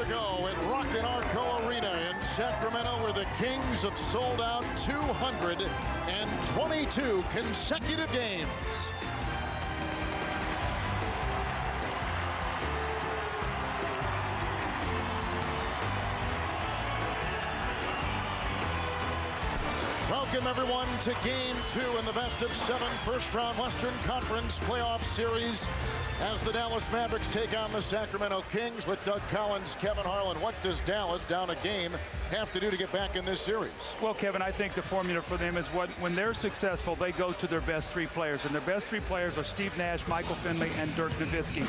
ago at Rockin' Arco Arena in Sacramento, where the Kings have sold out 222 consecutive games. Welcome, everyone, to Game 2 in the best-of-7 first-round Western Conference playoff series as the Dallas Mavericks take on the Sacramento Kings with Doug Collins, Kevin Harlan. What does Dallas, down a game, have to do to get back in this series? Well, Kevin, I think the formula for them is when they're successful, they go to their best three players. And their best three players are Steve Nash, Michael Finley, and Dirk Nowitzki.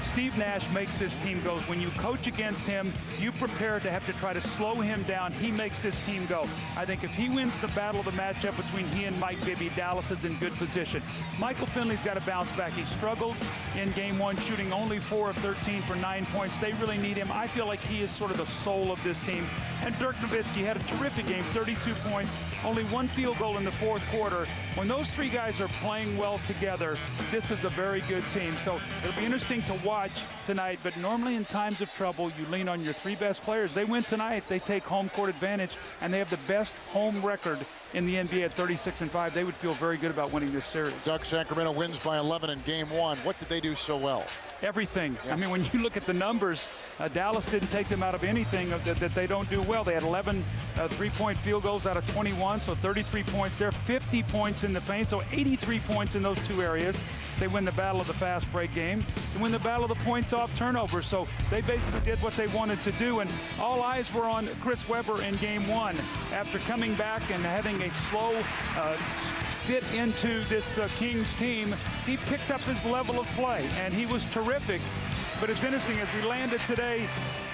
Steve Nash makes this team go. When you coach against him, you prepare to have to try to slow him down. He makes this team go. I think if he wins the battle of the matchup between he and Mike Bibby, Dallas is in good position. Michael Finley's got to bounce back. He struggled in Game 1, shooting only 4 of 13 for 9 points. They really need him. I feel like he is sort of the soul of this team. And Dirk Nowitzki had a terrific game, 32 points, only 1 field goal in the fourth quarter. When those three guys are playing well together, this is a very good team. So it'll be interesting to watch tonight, but normally in times of trouble, you lean on your three best players. They win tonight, they take home court advantage, and they have the best home record in the NBA at 36-5. They would feel very good about winning this series. Doug, Sacramento wins by 11 in Game 1. What did they do so well? Everything. Yeah. I mean, when you look at the numbers, Dallas didn't take them out of anything that they don't do well. They had 11 three-point field goals out of 21, so 33 points there, 50 points in the paint, so 83 points in those two areas. They win the battle of the fast break game. They win the battle of the points off turnover. So they basically did what they wanted to do, and all eyes were on Chris Webber in Game 1. After coming back and having a slow fit into this Kings team, he picked up his level of play, and he was terrific. But it's interesting, as we landed today,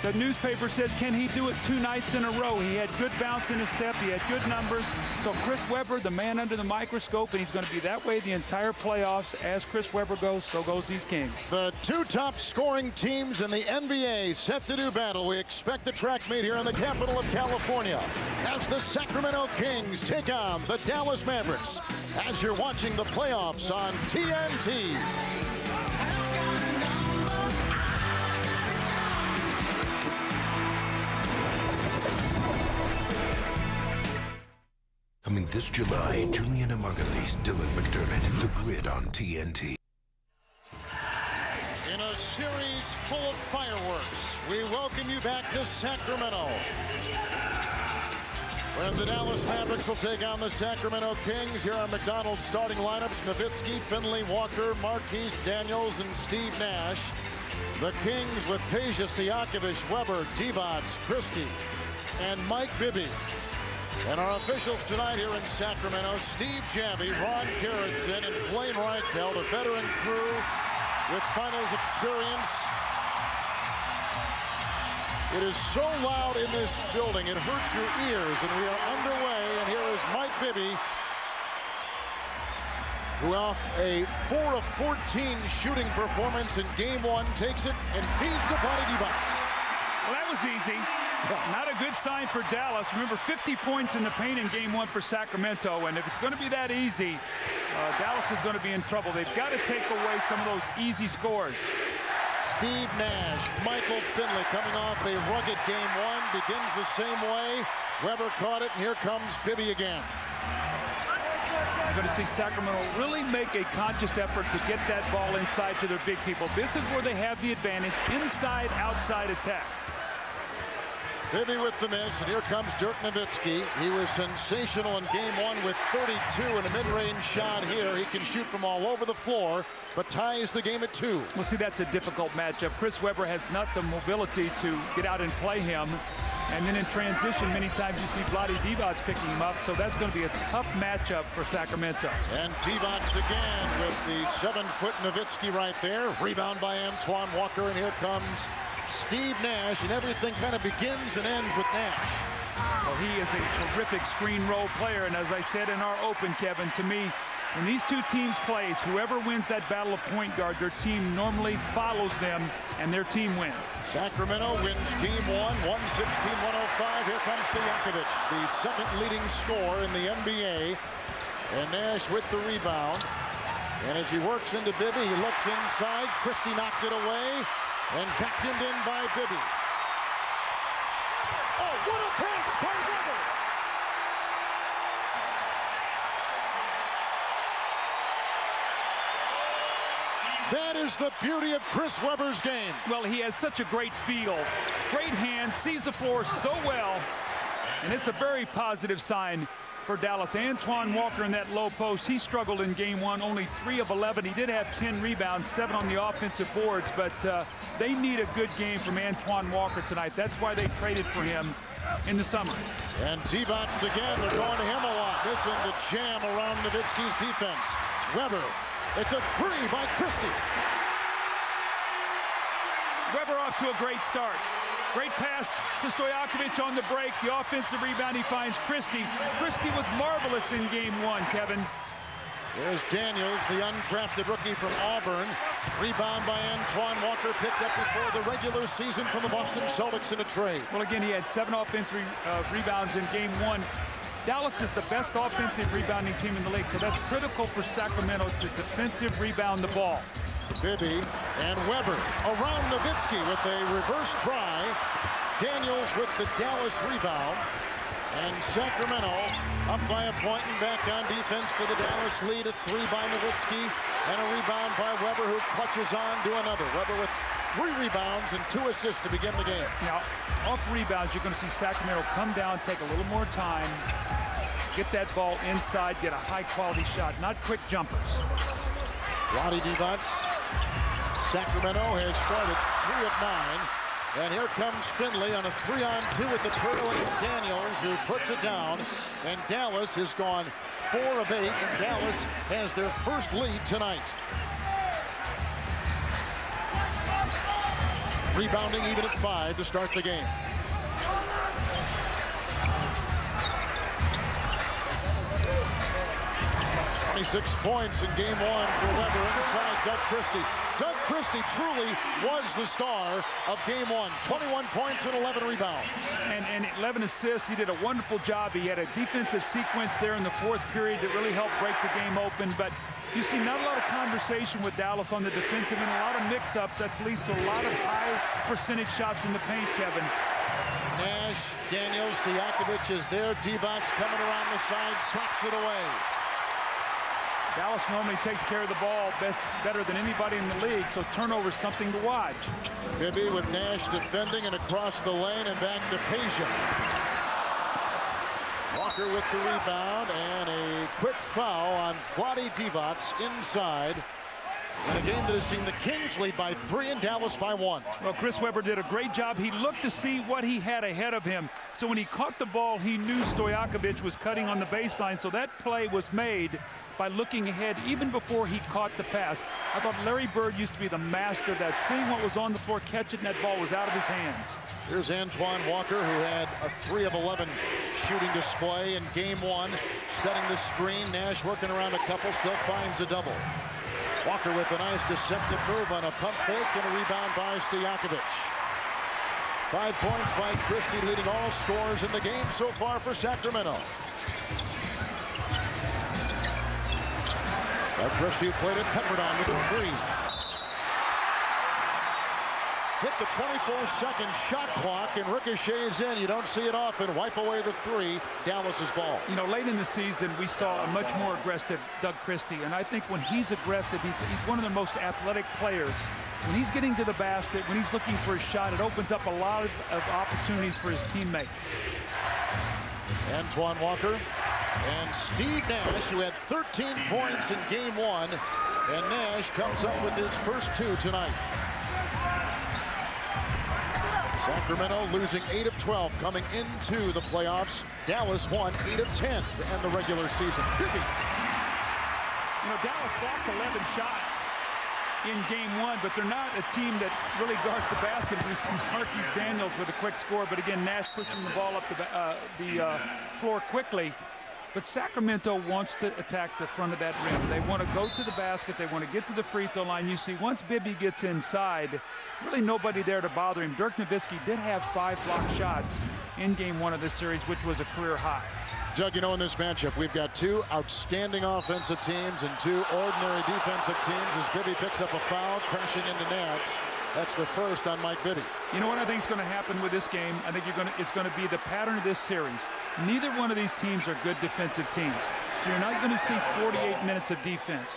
the newspaper says, can he do it 2 nights in a row? He had good bounce in his step. He had good numbers. So Chris Webber, the man under the microscope, and he's going to be that way the entire playoffs. As Chris Webber goes, so goes these Kings. The 2 top scoring teams in the NBA set to do battle. We expect the track meet here in the capital of California as the Sacramento Kings take on the Dallas Mavericks. As you're watching the playoffs on TNT. Coming this July, Juliana Margulies, Dylan McDermott, The Grid on TNT. In a series full of fireworks, we welcome you back to Sacramento, where the Dallas Mavericks will take on the Sacramento Kings. Here are McDonald's starting lineups: Nowitzki, Finley, Walker, Marquise, Daniels, and Steve Nash. The Kings with Peja, Stojakovic, Weber, Divac, Christie, and Mike Bibby. And our officials tonight here in Sacramento: Steve Javie, Ron Gerritsen, and Blaine Reichelt, a veteran crew with finals experience. It is so loud in this building, it hurts your ears, and we are underway. And here is Mike Bibby, who off a 4 of 14 shooting performance in Game 1 takes it and feeds to Vlade Divac. Well, that was easy. Not a good sign for Dallas. Remember, 50 points in the paint in Game 1 for Sacramento, and if it's going to be that easy, Dallas is going to be in trouble. They've got to take away some of those easy scores. Steve Nash, Michael Finley coming off a rugged Game 1, begins the same way. Weber caught it, and here comes Bibby again. You're going to see Sacramento really make a conscious effort to get that ball inside to their big people. This is where they have the advantage, inside-outside attack. Bibby with the miss, and here comes Dirk Nowitzki. He was sensational in Game 1 with 32 and a mid-range shot here. He can shoot from all over the floor, but ties the game at 2. Well, see, that's a difficult matchup. Chris Webber has not the mobility to get out and play him. And then in transition, many times you see Vlade Divac picking him up, so that's going to be a tough matchup for Sacramento. And Divac again with the 7-foot Nowitzki right there. Rebound by Antoine Walker, and here comes Steve Nash, and everything kind of begins and ends with Nash. Well, he is a terrific screen roll player, and as I said in our open, Kevin, to me, when these two teams play, whoever wins that battle of point guard, their team normally follows them, and their team wins. Sacramento wins Game 1, 116-105. Here comes Stojakovic, the second leading scorer in the NBA. And Nash with the rebound. And as he works into Bibby, he looks inside. Christie knocked it away and vacuumed in by Bibby. Oh, what a pass by Weber! That is the beauty of Chris Webber's game. Well, he has such a great feel, great hand, sees the floor so well, and it's a very positive sign for Dallas. Antoine Walker in that low post, he struggled in game one, only 3 of 11. He did have 10 rebounds, 7 on the offensive boards, but they need a good game from Antoine Walker tonight. That's why they traded for him in the summer. And Divac again, they're going to him a lot. Missing the jam around Nowitzki's defense. Weber, it's a 3 by Christie. Weber off to a great start. Great pass to Stojakovic on the break. The offensive rebound, he finds Christie. Christie was marvelous in game one, Kevin. There's Daniels, the undrafted rookie from Auburn. Rebound by Antoine Walker, picked up before the regular season from the Boston Celtics in a trade. Well, again, he had 7 offensive rebounds in game one. Dallas is the best offensive rebounding team in the league, so that's critical for Sacramento to defensive rebound the ball. Bibby and Weber around Nowitzki with a reverse try. Daniels with the Dallas rebound. And Sacramento up by a point and back on defense for the Dallas lead. A 3 by Nowitzki and a rebound by Weber, who clutches on to another. Weber with 3 rebounds and 2 assists to begin the game. Now, off rebounds, you're going to see Sacramento come down, take a little more time, get that ball inside, get a high-quality shot, not quick jumpers. Roddy Divac. Sacramento has started 3 of 9. And here comes Finley on a 3-on-2 with the trailing Daniels, who puts it down. And Dallas has gone 4 of 8, and Dallas has their first lead tonight. Rebounding even at 5 to start the game. Six points in game one for Weber inside Doug Christie. Doug Christie truly was the star of game one. 21 points and 11 rebounds. And 11 assists. He did a wonderful job. He had a defensive sequence there in the 4th period that really helped break the game open. But you see not a lot of conversation with Dallas on the defensive and a lot of mix-ups. That leads to a lot of high percentage shots in the paint, Kevin. Nash, Daniels, Stojakovic is there. Divac coming around the side, slaps it away. Dallas normally takes care of the ball better than anybody in the league, so turnover is something to watch. Bibby with Nash defending and across the lane and back to Peja. Walker with the rebound and a quick foul on Vlade Divac inside. In a game that has seen the Kings lead by 3 and Dallas by 1. Well, Chris Webber did a great job. He looked to see what he had ahead of him. So when he caught the ball, he knew Stojakovic was cutting on the baseline. So that play was made by looking ahead even before he caught the pass. I thought Larry Bird used to be the master of that, seeing what was on the floor, catching that ball was out of his hands. Here's Antoine Walker, who had a 3 of 11 shooting display in game one, setting the screen. Nash working around a couple, still finds a double. Walker with a nice deceptive move on a pump fake and a rebound by Stojakovic. 5 points by Christie, leading all scorers in the game so far for Sacramento. Christie played it, Pepperdine with a 3. Hit the 24-second shot clock and ricochets in. You don't see it often. Wipe away the 3. Dallas's ball. You know, late in the season, we saw a much more aggressive Doug Christie, and I think when he's aggressive, he's one of the most athletic players. When he's getting to the basket, when he's looking for a shot, it opens up a lot of opportunities for his teammates. Antoine Walker and Steve Nash, who had 13 points in game one, and Nash comes up with his first 2 tonight. Sacramento losing 8 of 12 coming into the playoffs. Dallas won 8 of 10 to end the regular season. Bibby. You know, Dallas blocked 11 shots in game one, but they're not a team that really guards the basket. We see Marquise Daniels with a quick score, but again, Nash pushing the ball up the floor quickly. But Sacramento wants to attack the front of that rim. They want to go to the basket. They want to get to the free throw line. You see, once Bibby gets inside, really nobody there to bother him. Dirk Nowitzki did have 5 block shots in game one of this series, which was a career high. Doug, you know, in this matchup, we've got 2 outstanding offensive teams and 2 ordinary defensive teams as Bibby picks up a foul, crashing into Nash. That's the first on Mike Bibby. You know what I think is going to happen with this game? I think it's going to be the pattern of this series. Neither one of these teams are good defensive teams. So you're not going to see 48 minutes of defense.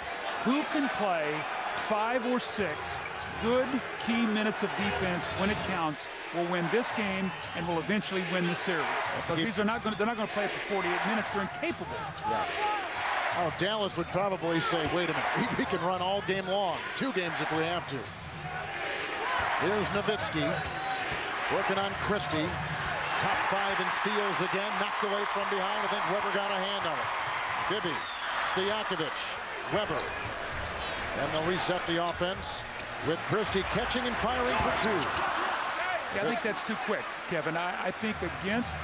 Who can play 5 or 6 good key minutes of defense when it counts will win this game and will eventually win the series. Because they're not going to play it for 48 minutes. They're incapable. Yeah. Oh, Dallas would probably say, wait a minute, we can run all game long. 2 games if we have to. Here's Nowitzki working on Christie. Top 5 in steals again. Knocked away from behind. I think Weber got a hand on it. Bibby, Stojakovic, Weber. And they'll reset the offense with Christie catching and firing for 2. See, I think that's too quick, Kevin. I think against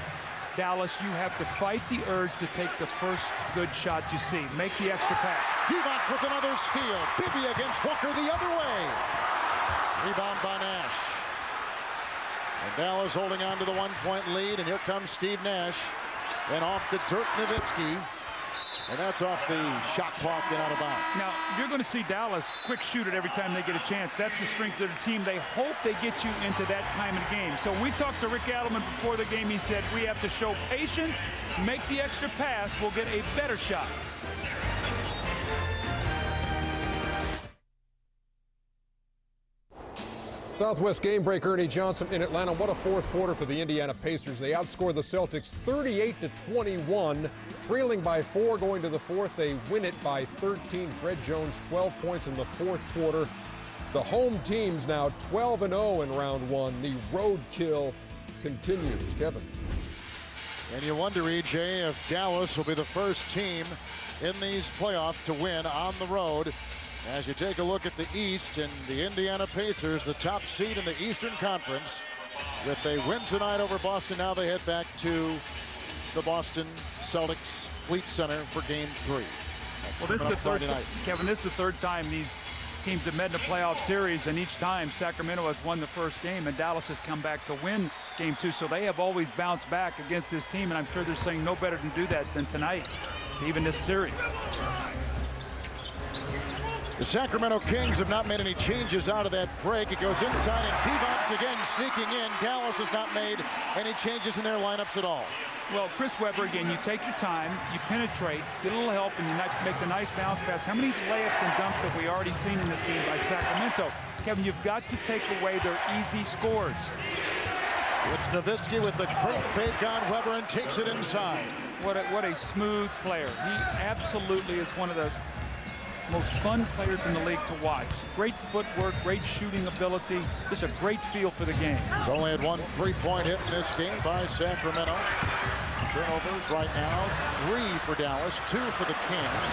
Dallas, you have to fight the urge to take the first good shot you see. Make the extra pass. Divac with another steal. Bibby against Walker the other way. Rebound by Nash. And Dallas holding on to the 1-point lead. And here comes Steve Nash. And off to Dirk Nowitzki. And that's off the shot clock and out of bounds. Now, you're going to see Dallas quick shoot it every time they get a chance. That's the strength of the team. They hope they get you into that time of the game. So when we talked to Rick Adelman before the game, he said, we have to show patience, make the extra pass, we'll get a better shot. Southwest game break, Ernie Johnson in Atlanta. What a fourth quarter for the Indiana Pacers. They outscored the Celtics 38-21, trailing by 4 going to the fourth. They win it by 13. Fred Jones, 12 points in the fourth quarter. The home team's now 12-0 in round 1. The roadkill continues. Kevin. And you wonder, EJ, if Dallas will be the first team in these playoffs to win on the road. As you take a look at the East, and the Indiana Pacers, the top seed in the Eastern Conference, with a win tonight over Boston, now they head back to the Boston Celtics Fleet Center for Game 3. Well, this is the third time, Kevin. This is the third time these teams have met in a playoff series, and each time Sacramento has won the first game, and Dallas has come back to win Game 2. So they have always bounced back against this team, and I'm sure they're saying no better to do that than tonight, even this series. The Sacramento Kings have not made any changes out of that break. It goes inside, and Divac again sneaking in. Dallas has not made any changes in their lineups at all. Well, Chris Webber, again, you take your time, you penetrate, get a little help, and you make the nice bounce pass. How many layups and dunks have we already seen in this game by Sacramento? Kevin, you've got to take away their easy scores. It's Nowitzki with the great fake on Webber and takes it inside. What a smooth player. He absolutely is one of the most fun players in the league to watch. Great footwork, great shooting ability, just a great feel for the game. He's only had 1 3-point hit in this game by Sacramento. Turnovers right now, 3 for Dallas, 2 for the Kings.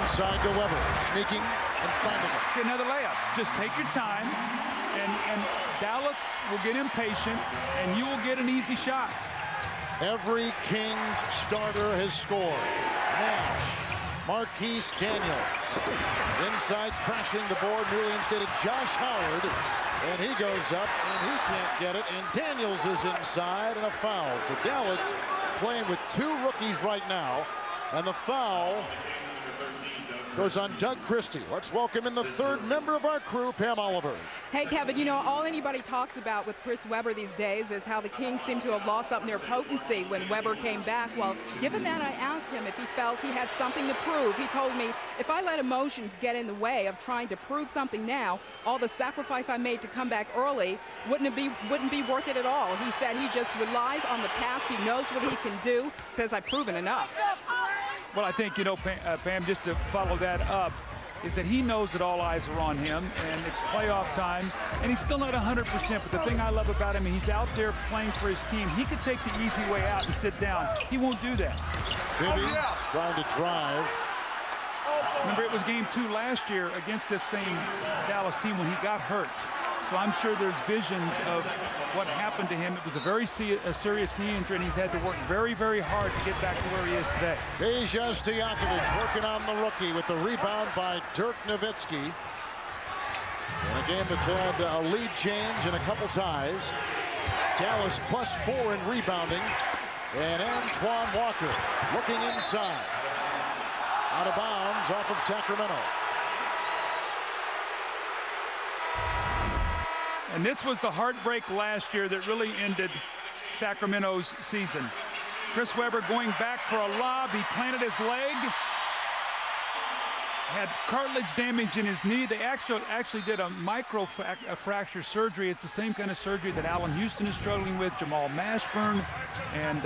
Inside to Webber, sneaking and finding it. Okay, another layup. Just take your time, and Dallas will get impatient, and you will get an easy shot. Every Kings starter has scored. Nash, Marquise Daniels. Inside, crashing the board, newly instated Josh Howard. And he goes up, and he can't get it. And Daniels is inside, and a foul. So Dallas playing with 2 rookies right now. And the foul goes on Doug Christie. Let's welcome in the 3rd member of our crew, Pam Oliver. Hey, Kevin, you know, all anybody talks about with Chris Webber these days is how the Kings seem to have lost some of their potency when Webber came back. Well, given that, I asked him if he felt he had something to prove. He told me, if I let emotions get in the way of trying to prove something now, all the sacrifice I made to come back early wouldn't be worth it at all. He said he just relies on the past. He knows what he can do. Says, I've proven enough. Well, I think, you know, Pam, just to follow that up, is that he knows that all eyes are on him, and it's playoff time, and he's still not 100%. But the thing I love about him, he's out there playing for his team. He could take the easy way out and sit down. He won't do that. Bibby trying to drive. Remember, it was Game 2 last year against this same Dallas team when he got hurt. So I'm sure there's visions of what happened to him. It was a serious knee injury, and he's had to work very, very hard to get back to where he is today. Peja Stojakovic working on the rookie with the rebound by Dirk Nowitzki. In a game that's had a lead change and a couple ties. Dallas +4 in rebounding. And Antoine Walker looking inside. Out of bounds off of Sacramento. And this was the heartbreak last year that really ended Sacramento's season. Chris Webber going back for a lob. He planted his leg. Had cartilage damage in his knee. They actually did a fracture surgery. It's the same kind of surgery that Allen Houston is struggling with, Jamal Mashburn. And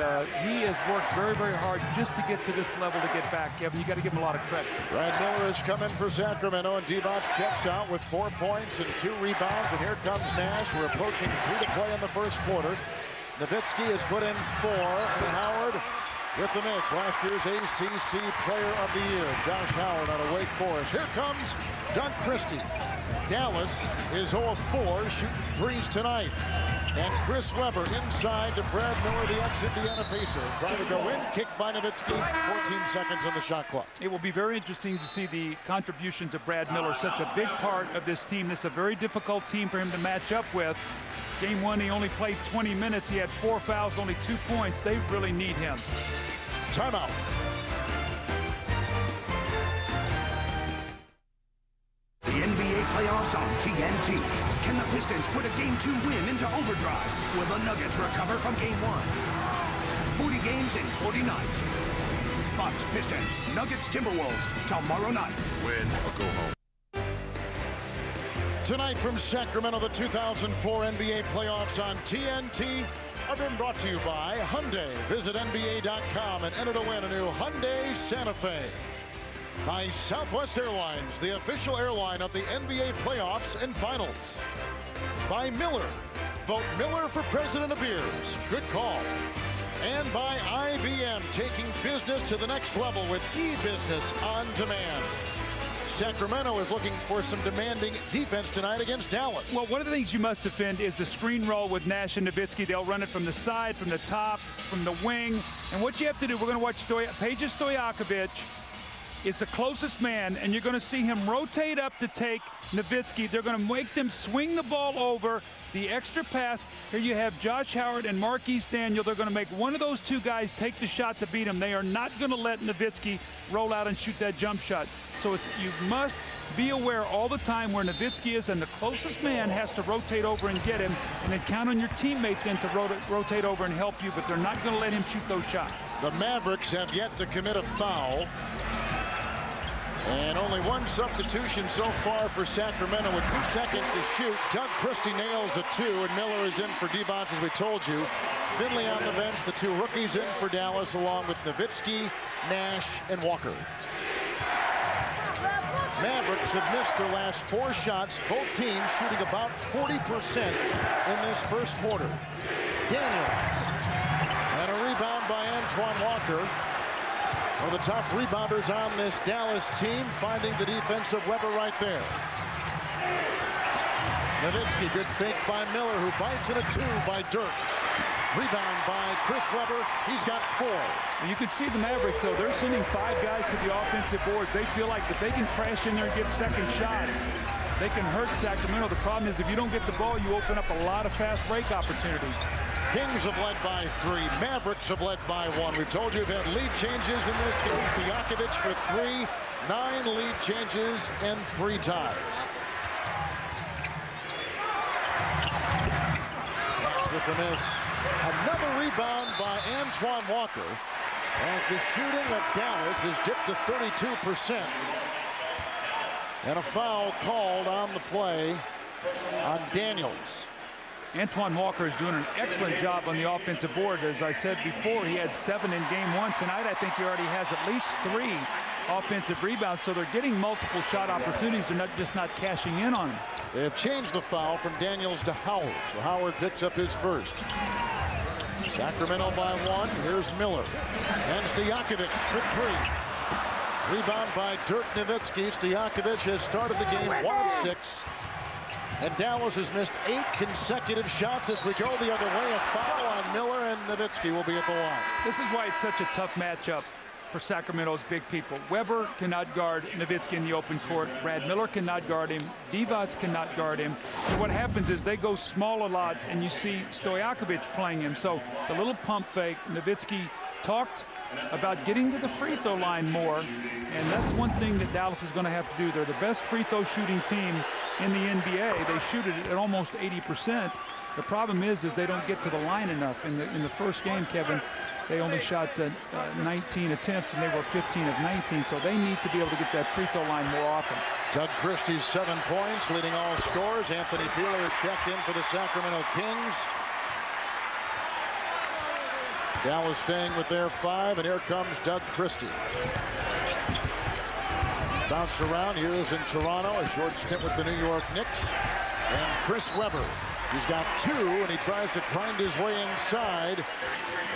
he has worked very, very hard just to get to this level to get back. Kevin, you got to give him a lot of credit. Brad Miller is coming for Sacramento, and Divac checks out with 4 points and 2 rebounds. And here comes Nash. We're approaching 3 to play in the first quarter. Nowitzki has put in 4, and Howard with the miss. Last year's ACC Player of the Year, Josh Howard out of Wake Forest. Here comes Doug Christie. Dallas is 0 of 4, shooting threes tonight. And Chris Webber inside to Brad Miller, the ex-Indiana Pacer. Trying to go in, kicked by Nowitzki. 14 seconds on the shot clock. It will be very interesting to see the contributions of Brad Miller, such a big part of this team. This is a very difficult team for him to match up with. Game 1, he only played 20 minutes. He had 4 fouls, only 2 points. They really need him. Timeout. The NBA playoffs on TNT. Can the Pistons put a Game 2 win into overdrive? Will the Nuggets recover from Game 1? 40 games in 40 nights. Bucks, Pistons, Nuggets, Timberwolves. Tomorrow night. Win or go home. Tonight from Sacramento, the 2004 NBA playoffs on TNT have been brought to you by Hyundai. Visit NBA.com and enter to win a new Hyundai Santa Fe. By Southwest Airlines, the official airline of the NBA playoffs and finals. By Miller. Vote Miller for President of Beers. Good call. And by IBM, taking business to the next level with e-business on demand. Sacramento is looking for some demanding defense tonight against Dallas. Well, one of the things you must defend is the screen roll with Nash and Nowitzki. They'll run it from the side, from the top, from the wing. And what you have to do, we're going to watch Peja Stojakovic is the closest man, and you're going to see him rotate up to take Nowitzki. They're going to make them swing the ball over. The extra pass, here you have Josh Howard and Marquise Daniel. They're going to make one of those 2 guys take the shot to beat him. They are not going to let Nowitzki roll out and shoot that jump shot. So you must be aware all the time where Nowitzki is, and the closest man has to rotate over and get him, and then count on your teammate then to rotate over and help you, but they're not going to let him shoot those shots. The Mavericks have yet to commit a foul. And only 1 substitution so far for Sacramento with 2 seconds to shoot. Doug Christie nails a 2, and Miller is in for Divac, as we told you. Finley on the bench, the 2 rookies in for Dallas, along with Nowitzki, Nash, and Walker. Mavericks have missed their last 4 shots, both teams shooting about 40% in this first quarter. Daniels, and a rebound by Antoine Walker. One of the top rebounders on this Dallas team, finding the defense of Webber right there. Nowitzki, good fake by Miller, who bites in a 2 by Dirk. Rebound by Chris Webber. He's got 4. You can see the Mavericks, though. They're sending 5 guys to the offensive boards. They feel like if they can crash in there and get second shots, they can hurt Sacramento. The problem is if you don't get the ball, you open up a lot of fast break opportunities. Kings have led by 3. Mavericks have led by 1. We've told you we've had lead changes in this game. Stojakovic for 3. 9 lead changes and 3 ties. With the miss. Another rebound by Antoine Walker, as the shooting of Dallas is dipped to 32%. And a foul called on the play on Daniels. Antoine Walker is doing an excellent job on the offensive board. As I said before, he had 7 in game 1. Tonight, I think he already has at least 3 offensive rebounds, so they're getting multiple shot opportunities. They're not cashing in on them. They have changed the foul from Daniels to Howard, so Howard picks up his first. Sacramento by 1. Here's Miller. And Stojakovic for 3. Rebound by Dirk Nowitzki. Stojakovic has started the game 1 of 6. And Dallas has missed 8 consecutive shots as we go the other way. A foul on Miller, and Nowitzki will be at the line. This is why it's such a tough matchup for Sacramento's big people. Webber cannot guard Nowitzki in the open court. Brad Miller cannot guard him. Divac cannot guard him. So what happens is they go small a lot, and you see Stojakovic playing him. So the little pump fake, Nowitzki talked about getting to the free throw line more, and that's one thing that Dallas is going to have to do. They're the best free throw shooting team in the NBA. They shoot it at almost 80%. The problem is they don't get to the line enough. In the first game, Kevin, they only shot 19 attempts, and they were 15 of 19, so they need to be able to get that free throw line more often. Doug Christie's 7 points, leading all scorers. Anthony Peeler is checked in for the Sacramento Kings. Dallas staying with their 5, and here comes Doug Christie. Bounced around. He was in Toronto, a short stint with the New York Knicks. And Chris Webber. He's got 2, and he tries to grind his way inside.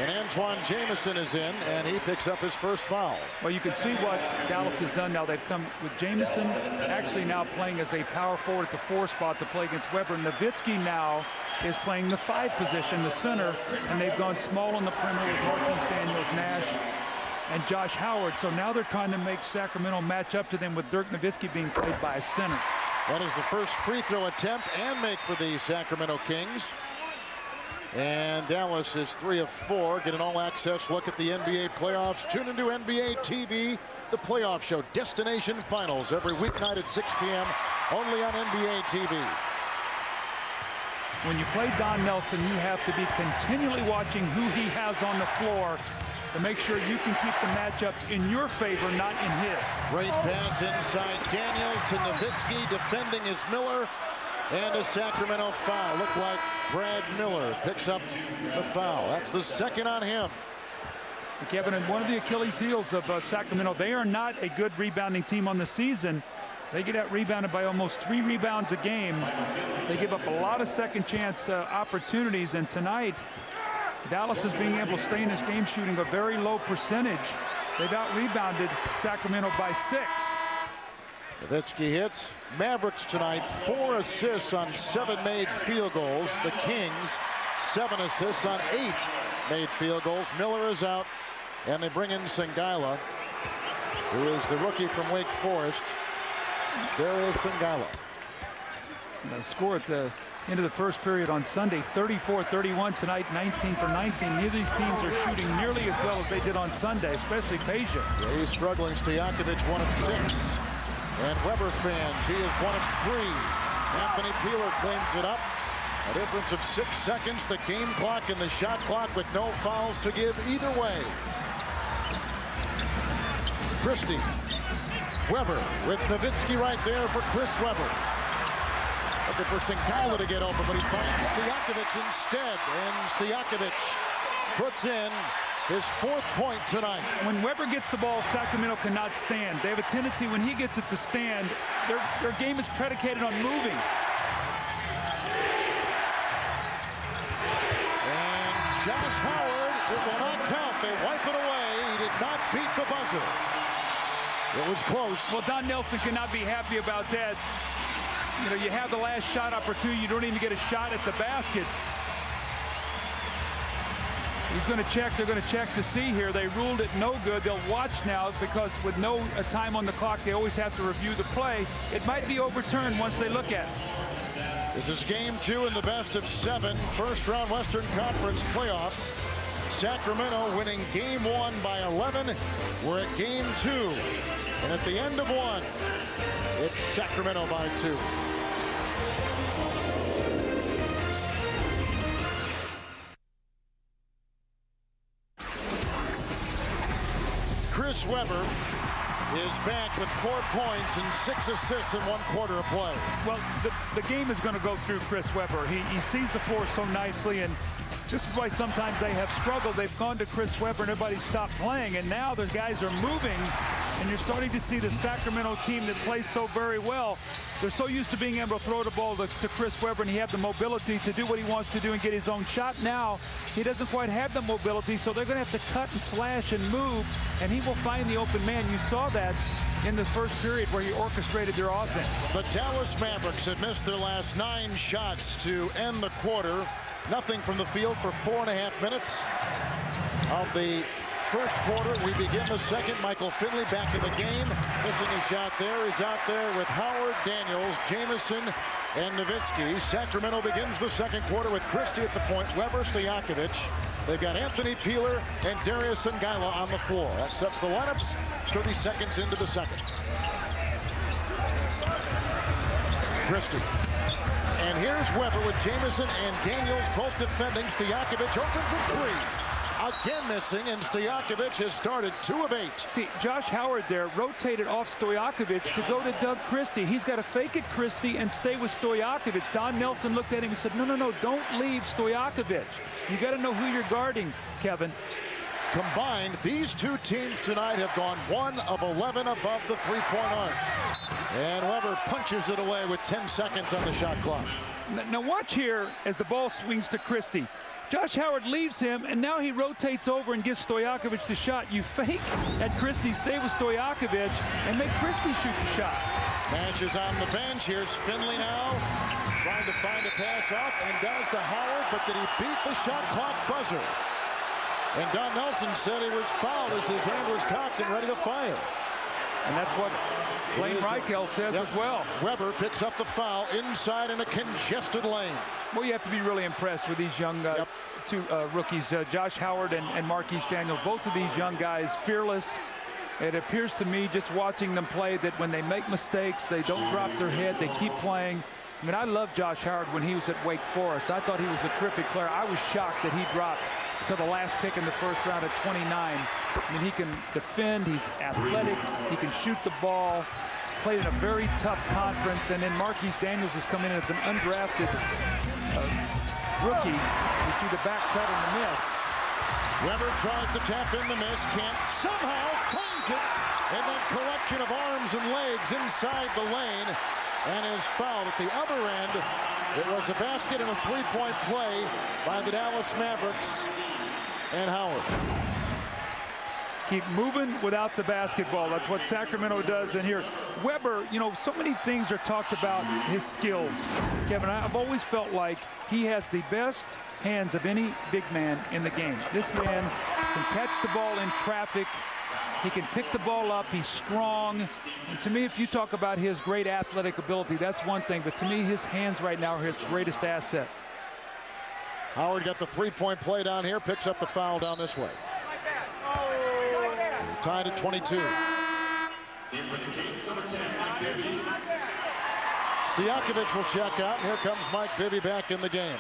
And Antoine Jamison is in, and he picks up his first foul. Well, you can see what Dallas has done now. They've come with Jamison actually now playing as a power forward at the 4 spot to play against Webber. Nowitzki now is playing the 5 position, the center, and they've gone small on the perimeter with Marquise Daniels, Nash, and Josh Howard. So now they're trying to make Sacramento match up to them with Dirk Nowitzki being played by a center. That is the first free throw attempt and make for the Sacramento Kings. And Dallas is 3 of 4. Get an all-access look at the NBA playoffs. Tune into NBA TV, the playoff show, Destination Finals, every weeknight at 6 p.m. only on NBA TV. When you play Don Nelson, you have to be continually watching who he has on the floor to make sure you can keep the matchups in your favor, not in his. Great pass inside. Daniels to Nowitzki. Defending is Miller. And a Sacramento foul. Looked like Brad Miller picks up the foul. That's the 2nd on him. Kevin, and one of the Achilles heels of Sacramento, they are not a good rebounding team on the season. They get out rebounded by almost 3 rebounds a game. They give up a lot of second chance opportunities, and tonight Dallas is being able to stay in this game shooting a very low percentage. They've out rebounded Sacramento by 6. Nowitzki hits. Mavericks tonight 4 assists on 7 made field goals. The Kings 7 assists on 8 made field goals. Miller is out, and they bring in Singala, who is the rookie from Wake Forest. There is Singala. The score at the end of the first period on Sunday, 34-31 tonight, 19 for 19. Neither of these teams are shooting nearly as well as they did on Sunday, especially Peja. Yeah, he's struggling. Stojakovic 1 of 6. And Webber fans, he is 1 of 3. Anthony Peeler cleans it up. A difference of 6 seconds. The game clock and the shot clock with no fouls to give either way. Christie. Webber with Nowitzki right there for Chris Webber. Looking for Singala to get open, but he finds Stojakovic instead. And Stojakovic puts in his 4th point tonight. When Webber gets the ball, Sacramento cannot stand. They have a tendency when he gets it to stand, their game is predicated on moving. And Josh Howard, it will not count. They wipe it away. He did not beat the buzzer. It was close. Well, Don Nelson cannot be happy about that. You know, you have the last shot opportunity. You don't even get a shot at the basket. He's going to check. They're going to check to see here. They ruled it no good. They'll watch now because with no time on the clock, they always have to review the play. It might be overturned once they look at it. This is game 2 in the best of 7. First round Western Conference playoffs. Sacramento winning game 1 by 11. We're at game 2. And at the end of 1, it's Sacramento by 2. Chris Webber is back with 4 points and 6 assists in 1 quarter of play. Well, the game is going to go through Chris Webber. He sees the floor so nicely, and this is why sometimes they have struggled. They've gone to Chris Webber and everybody stopped playing, and now the guys are moving, and you're starting to see the Sacramento team that plays so very well. They're so used to being able to throw the ball to Chris Webber, and he have the mobility to do what he wants to do and get his own shot. Now he doesn't quite have the mobility, so they're going to have to cut and slash and move, and he will find the open man. You saw that in the first period where he orchestrated their offense. The Dallas Mavericks have missed their last 9 shots to end the quarter. Nothing from the field for 4.5 minutes of the first quarter. We begin the second. Michael Finley back in the game. Missing a shot there. He's out there with Howard, Daniels, Jamison, and Nowitzki. Sacramento begins the second quarter with Christie at the point. Webber, Stojakovic, They've got Anthony Peeler and Darius Ngila on the floor. That sets the lineups 30 seconds into the second. Christie. And here's Weber with Jamison and Daniels both defending. Stojakovic open for three. Again missing, and Stojakovic has started 2 of 8. See, Josh Howard there rotated off Stojakovic to go to Doug Christie. He's got to fake it, Christie, and stay with Stojakovic. Don Nelson looked at him and said, no, don't leave Stojakovic. You got to know who you're guarding, Kevin. Combined, these two teams tonight have gone 1 of 11 above the three-point arc. And Weber punches it away with 10 seconds on the shot clock. Now watch here as the ball swings to Christie. Josh Howard leaves him, and now he rotates over and gives Stojakovic the shot. You fake at Christie, stay with Stojakovic, and make Christie shoot the shot. Nash is on the bench. Here's Finley now, trying to find a pass off, and does to Howard, but did he beat the shot clock buzzer? And Don Nelson said he was fouled as his hand was cocked and ready to fire. And that's what Blaine Reichel says as well. Weber picks up the foul inside in a congested lane. Well, you have to be really impressed with these young two rookies, Josh Howard and Marquise Daniels. Both of these young guys, fearless. It appears to me, just watching them play, that when they make mistakes, they don't drop their head. They keep playing. I mean, I loved Josh Howard when he was at Wake Forest. I thought he was a terrific player. I was shocked that he dropped to the last pick in the first round at 29. I mean, he can defend, he's athletic, he can shoot the ball, played in a very tough conference, and then Marquise Daniels has come in as an undrafted rookie. You see the back cut and the miss. Weber tries to tap in the miss, can't, somehow finds it, and that collection of arms and legs inside the lane, and is fouled at the other end. It was a basket and a three-point play by the Dallas Mavericks and Howard. Keep moving without the basketball. That's what Sacramento does. And here, Weber, you know, so many things are talked about his skills. Kevin, I've always felt like he has the best hands of any big man in the game. This man can catch the ball in traffic. He can pick the ball up. He's strong. And to me, if you talk about his great athletic ability, that's one thing. But to me, his hands right now are his greatest asset. Howard got the three-point play down here, picks up the foul down this way. Tied at 22. Stojakovic will check out, and here comes Mike Bibby back in the game.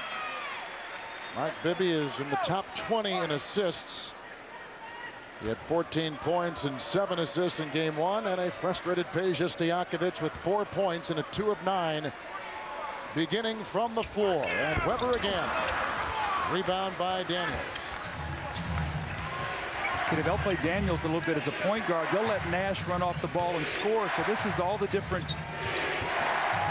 Mike Bibby is in the top 20 in assists. He had 14 points and 7 assists in game 1, and a frustrated Peja Stojakovic with 4 points and a 2 of 9 beginning from the floor. And Weber again. Rebound by Daniels. See, they'll play Daniels a little bit as a point guard. They'll let Nash run off the ball and score. So this is all the different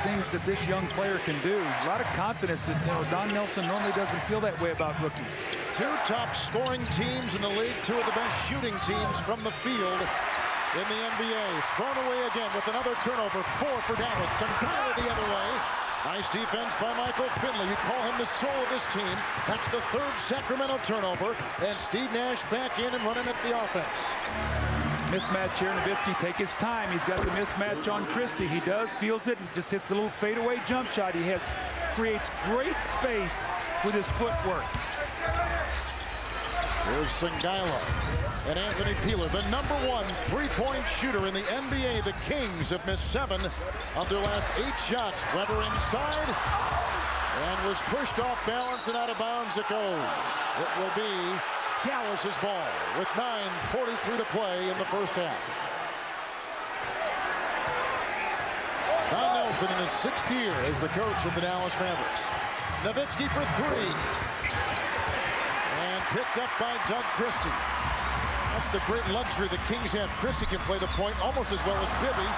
things that this young player can do. A lot of confidence that, you know, Don Nelson normally doesn't feel that way about rookies. 2 top scoring teams in the league, 2 of the best shooting teams from the field in the NBA. Thrown away again with another turnover. 4 for Dallas. Ngila the other way. Nice defense by Michael Finley. You call him the soul of this team. That's the 3rd Sacramento turnover. And Steve Nash back in and running at the offense. Mismatch here. Nowitzki take his time. He's got the mismatch on Christie. He does, feels it, and just hits a little fadeaway jump shot. He hits, creates great space with his footwork. Here's Ngila and Anthony Peeler, the #1 three-point shooter in the NBA. The Kings have missed 7 of their last 8 shots. Weber inside and was pushed off balance and out of bounds it goes. It will be Dallas's ball with 9:43 to play in the first half. Don Nelson in his 6th year as the coach of the Dallas Mavericks. Nowitzki for 3. And picked up by Doug Christie. That's the great luxury the Kings have. Christie can play the point almost as well as Bibby.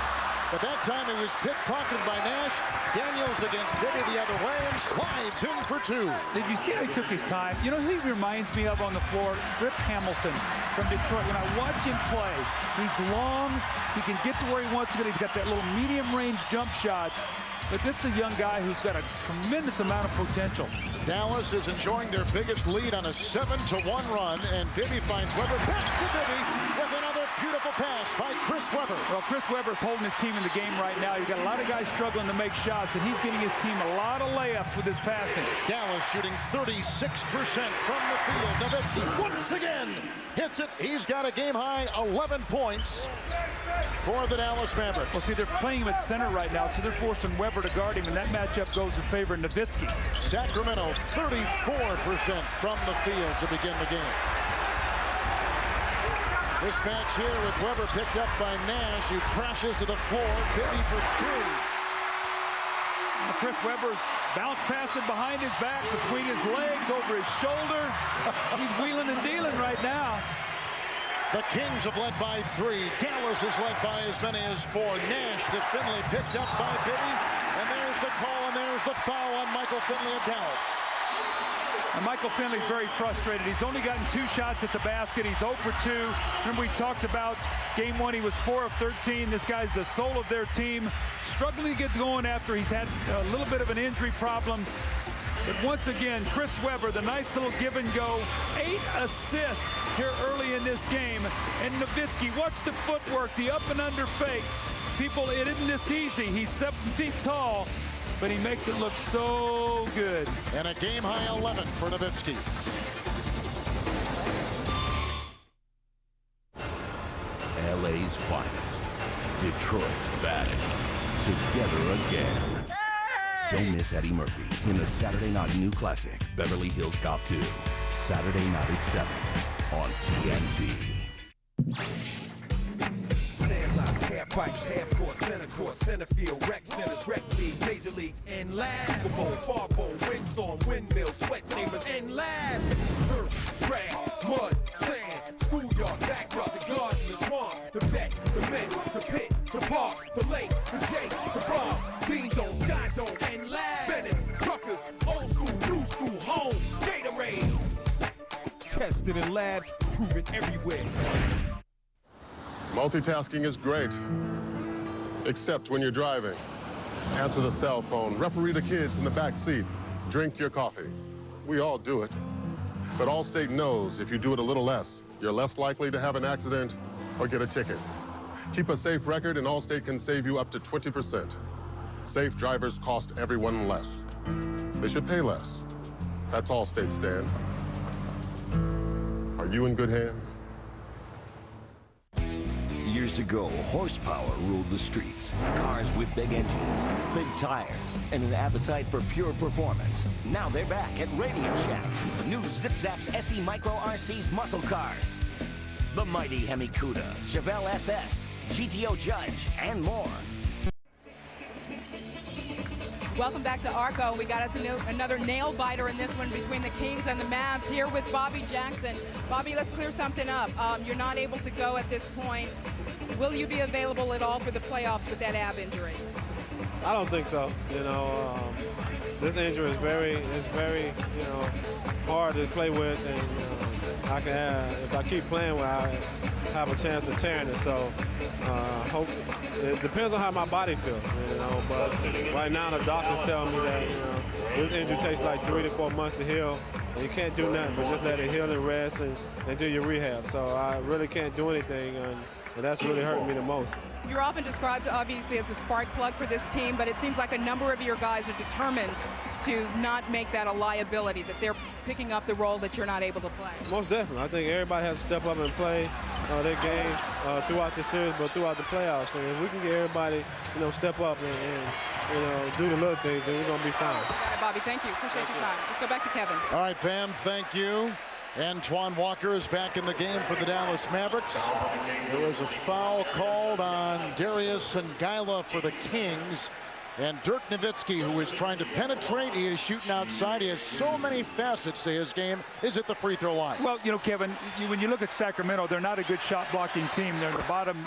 But that time it was pickpocketed by Nash. Daniels against Bibby the other way and slides in for 2. Did you see how he took his time? You know who he reminds me of on the floor? Rip Hamilton from Detroit. When I watch him play, he's long. He can get to where he wants to get. He's got that little medium-range jump shot. But this is a young guy who's got a tremendous amount of potential. Dallas is enjoying their biggest lead on a 7-1 run, and Bibby finds Weber. Back to Bibby with another Beautiful pass by Chris Webber. Well, Chris Webber's holding his team in the game right now. You've got a lot of guys struggling to make shots, and he's getting his team a lot of layups with his passing. Dallas shooting 36% from the field. Nowitzki once again hits it. He's got a game-high 11 points for the Dallas Mavericks. Well, see, they're playing him at center right now, so they're forcing Webber to guard him, and that matchup goes in favor of Nowitzki. Sacramento 34% from the field to begin the game. This match here with Webber picked up by Nash, who crashes to the floor. Bibby for three. Chris Webber's bounce passing behind his back, between his legs, over his shoulder. He's wheeling and dealing right now. The Kings have led by 3. Dallas has led by as many as 4. Nash to Finley, picked up by Bibby. And there's the call, and there's the foul on Michael Finley of Dallas. And Michael Finley's very frustrated. He's only gotten 2 shots at the basket. He's 0 for 2. Remember, we talked about game 1, he was 4 of 13. This guy's the soul of their team. Struggling to get going after he's had a little bit of an injury problem. But once again, Chris Webber, the nice little give and go. 8 assists here early in this game. And Nowitzki, watch the footwork, the up and under fake. People, it isn't this easy. He's 7 feet tall, but he makes it look so good. And a game-high 11 for Nowitzki. LA's finest, Detroit's baddest, together again. Don't miss Eddie Murphy in the Saturday night new classic, Beverly Hills Cop 2. Saturday night at 7 on TNT. Sandlots, half pipes, half court, center field, rec centers, rec leagues, major leagues, and labs. Super Bowl, far bowl, windstorm, windmills, sweat chambers, and labs. Turf, grass, mud, sand, schoolyard, backyard, the garden, the swamp, the vet, the Met, the pit, the park, the lake, the Jake, the bar, Dean Dome, Sky Dome, and labs. Venice, truckers, old school, new school, home, Gatorade. Tested in labs, proven everywhere. Multitasking is great, except when you're driving. Answer the cell phone, referee the kids in the back seat, drink your coffee. We all do it. But Allstate knows if you do it a little less, you're less likely to have an accident or get a ticket. Keep a safe record and Allstate can save you up to 20%. Safe drivers cost everyone less. They should pay less. That's Allstate, Stan. Are you in good hands? Years ago, horsepower ruled the streets. Cars with big engines, big tires, and an appetite for pure performance. Now they're back at Radio Shack. New Zip Zaps SE Micro RC's muscle cars. The mighty Hemi Cuda, Chevelle SS, GTO Judge, and more. Welcome back to Arco. We got us another nail biter in this one between the Kings and the Mavs here with Bobby Jackson. Bobby, let's clear something up. You're not able to go at this point. Will you be available at all for the playoffs with that ab injury? I don't think so. You know, this injury is very, hard to play with, and I can have, if I keep playing, I have a chance of tearing it. So, hope it depends on how my body feels, you know. But right now, the doctors tell me that this injury takes like 3 to 4 months to heal. And you can't do nothing but just let it heal and rest and do your rehab. So I really can't do anything, and that's really hurting me the most. You're often described, obviously, as a spark plug for this team, but it seems like a number of your guys are determined to not make that a liability, that they're picking up the role that you're not able to play. Most definitely. I think everybody has to step up and play their game throughout the series, but throughout the playoffs. And if we can get everybody, step up and do the little things, then we're going to be fine. Got it, Bobby. Thank you. Appreciate your time. Let's go back to Kevin. All right, Pam, thank you. Antoine Walker is back in the game for the Dallas Mavericks. There was a foul called on Darius and Gaila for the Kings. And Dirk Nowitzki, who is trying to penetrate, he is shooting outside. He has so many facets to his game, is at the free throw line. Well, Kevin, when you look at Sacramento, they're not a good shot blocking team. They're the bottom,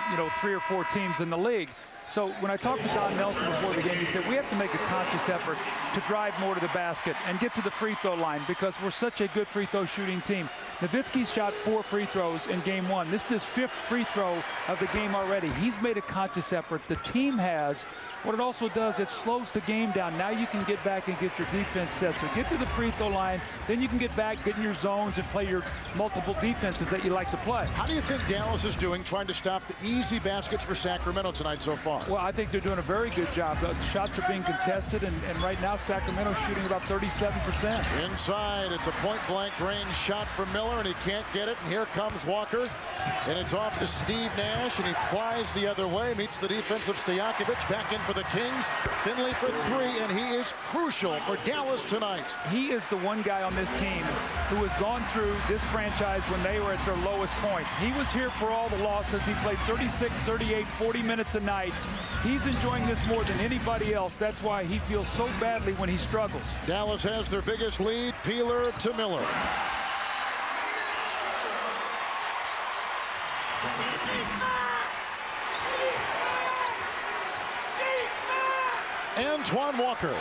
3 or 4 teams in the league. So when I talked to Don Nelson before the game, he said we have to make a conscious effort to drive more to the basket and get to the free throw line because we're such a good free throw shooting team. Nowitzki shot 4 free throws in game 1. This is his 5th free throw of the game already. He's made a conscious effort. The team has. What it also does, it slows the game down. Now you can get back and get your defense set. So get to the free throw line, then you can get back, get in your zones, and play your multiple defenses that you like to play. How do you think Dallas is doing trying to stop the easy baskets for Sacramento tonight so far? Well, I think they're doing a very good job. The shots are being contested, and right now Sacramento's shooting about 37%. Inside, it's a point-blank range shot for Miller, and he can't get it. And here comes Walker, and it's off to Steve Nash, and he flies the other way, meets the defensive Stojakovic, back in for the Kings. Finley for 3, and he is crucial for Dallas tonight. He is the one guy on this team who has gone through this franchise when they were at their lowest point. He was here for all the losses. He played 36, 38, 40 minutes a night. He's enjoying this more than anybody else. That's why he feels so badly when he struggles. Dallas has their biggest lead. Peeler to Miller. Antoine Walker.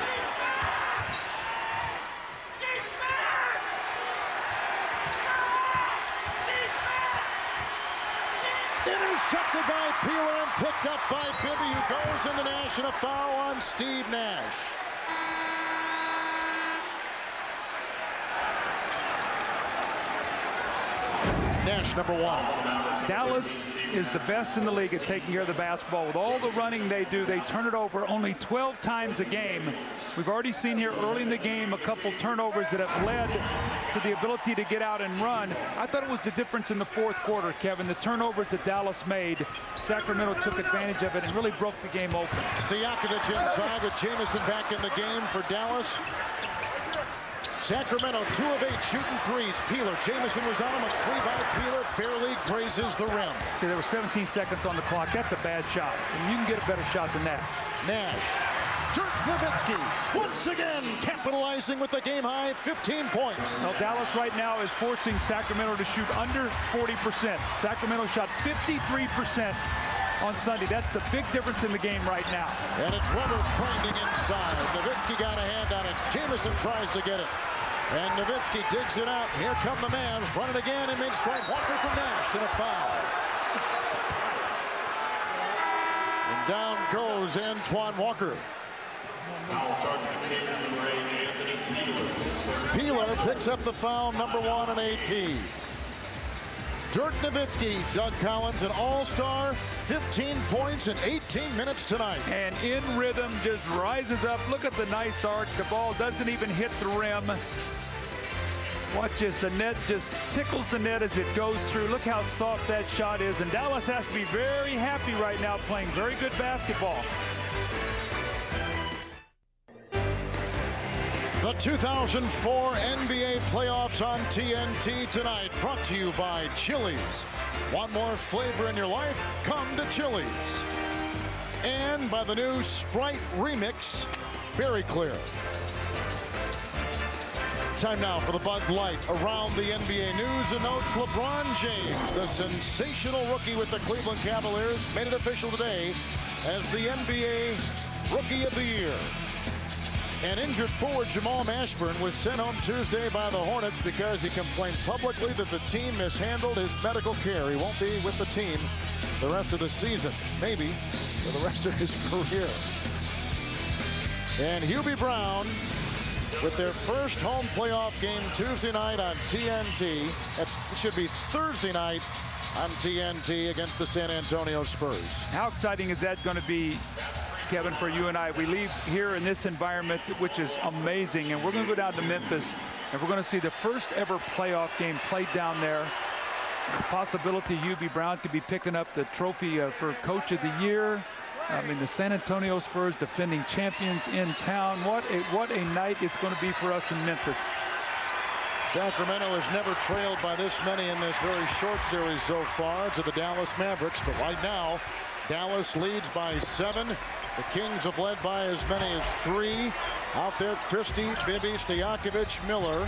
Intercepted by Peeler and picked up by Bibby, who goes into Nash, and a foul on Steve Nash. Nash, number 1. Dallas is the best in the league at taking care of the basketball. With all the running they do, they turn it over only 12 times a game. We've already seen here early in the game a couple turnovers that have led to the ability to get out and run. I thought it was the difference in the 4th quarter, Kevin. The turnovers that Dallas made, Sacramento took advantage of it and really broke the game open. Stojakovic inside with Jamison back in the game for Dallas. Sacramento 2 of 8 shooting threes. Peeler, Jamison was on him. A 3 by Peeler, barely grazes the rim. See, there were 17 seconds on the clock. That's a bad shot. And you can get a better shot than that. Nash. Dirk Nowitzki once again capitalizing with the game-high 15 points. Well, Dallas right now is forcing Sacramento to shoot under 40%. Sacramento shot 53% on Sunday. That's the big difference in the game right now. And it's Weber grinding inside. Nowitzki got a hand on it. Jamison tries to get it. And Nowitzki digs it out. Here come the Mavs. Run it again and makes strike. Walker from Nash and a foul. And down goes Antoine Walker. Peeler picks up the foul, number 1 on AP. Dirk Nowitzki, Doug Collins, an all-star, 15 points in 18 minutes tonight. And in rhythm, just rises up. Look at the nice arc. The ball doesn't even hit the rim. Watch this, the net just tickles the net as it goes through. Look how soft that shot is. And Dallas has to be very happy right now, playing very good basketball. The 2004 NBA playoffs on TNT tonight, brought to you by Chili's. Want more flavor in your life? Come to Chili's. And by the new Sprite Remix Berry Clear. Time now for the Bud Light Around the NBA news and notes. LeBron James, the sensational rookie with the Cleveland Cavaliers, made it official today as the NBA Rookie of the Year. An injured forward, Jamal Mashburn, was sent home Tuesday by the Hornets because he complained publicly that the team mishandled his medical care. He won't be with the team the rest of the season, maybe for the rest of his career. And Hubie Brown with their first home playoff game Tuesday night on TNT. That should be Thursday night on TNT against the San Antonio Spurs. How exciting is that going to be, Kevin, for you and I? We leave here in this environment, which is amazing, and we're going to go down to Memphis, and we're going to see the first ever playoff game played down there. The possibility Hubie Brown could be picking up the trophy for Coach of the Year. I mean, the San Antonio Spurs, defending champions in town. What a night it's going to be for us in Memphis. Sacramento has never trailed by this many in this very short series so far to the Dallas Mavericks, but right now Dallas leads by 7. The Kings have led by as many as 3. Out there, Christie, Bibby, Stojakovic, Miller.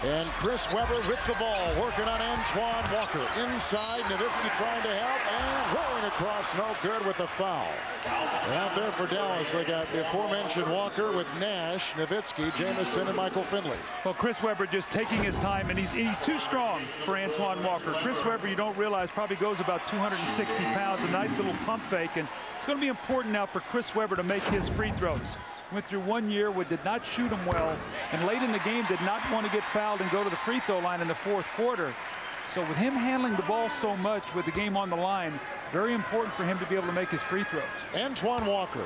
And Chris Webber with the ball, working on Antoine Walker. Inside, Nowitzki trying to help, and rolling across, no good with the foul. And out there for Dallas, they got the aforementioned Walker with Nash, Nowitzki, Jamison, and Michael Finley. Well, Chris Webber just taking his time, and he's too strong for Antoine Walker. Chris Webber, you don't realize, probably goes about 260 pounds, a nice little pump fake, and it's going to be important now for Chris Webber to make his free throws. Went through 1 year where did not shoot him well, and late in the game did not want to get fouled and go to the free throw line in the fourth quarter. So with him handling the ball so much with the game on the line, very important for him to be able to make his free throws. Antoine Walker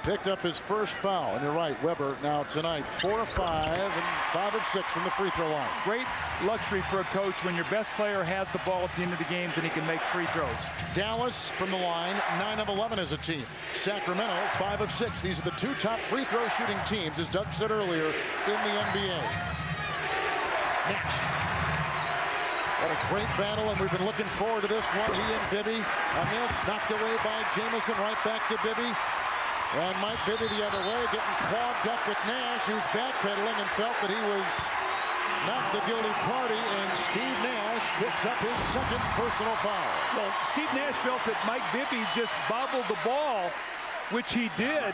picked up his first foul, and you're right, Webber now tonight 4 of 5 and 5 of 6 from the free throw line. Great luxury for a coach when your best player has the ball at the end of the games and he can make free throws. Dallas from the line 9 of 11 as a team. Sacramento 5 of 6. These are the two top free throw shooting teams, as Doug said earlier, in the NBA. Nash. What a great battle, and we've been looking forward to this one. He and Bibby, a miss knocked away by Jamison, right back to Bibby. And Mike Bibby the other way, getting clogged up with Nash, who's backpedaling and felt that he was not the guilty party, and Steve Nash picks up his second personal foul. Well, Steve Nash felt that Mike Bibby just bobbled the ball, which he did,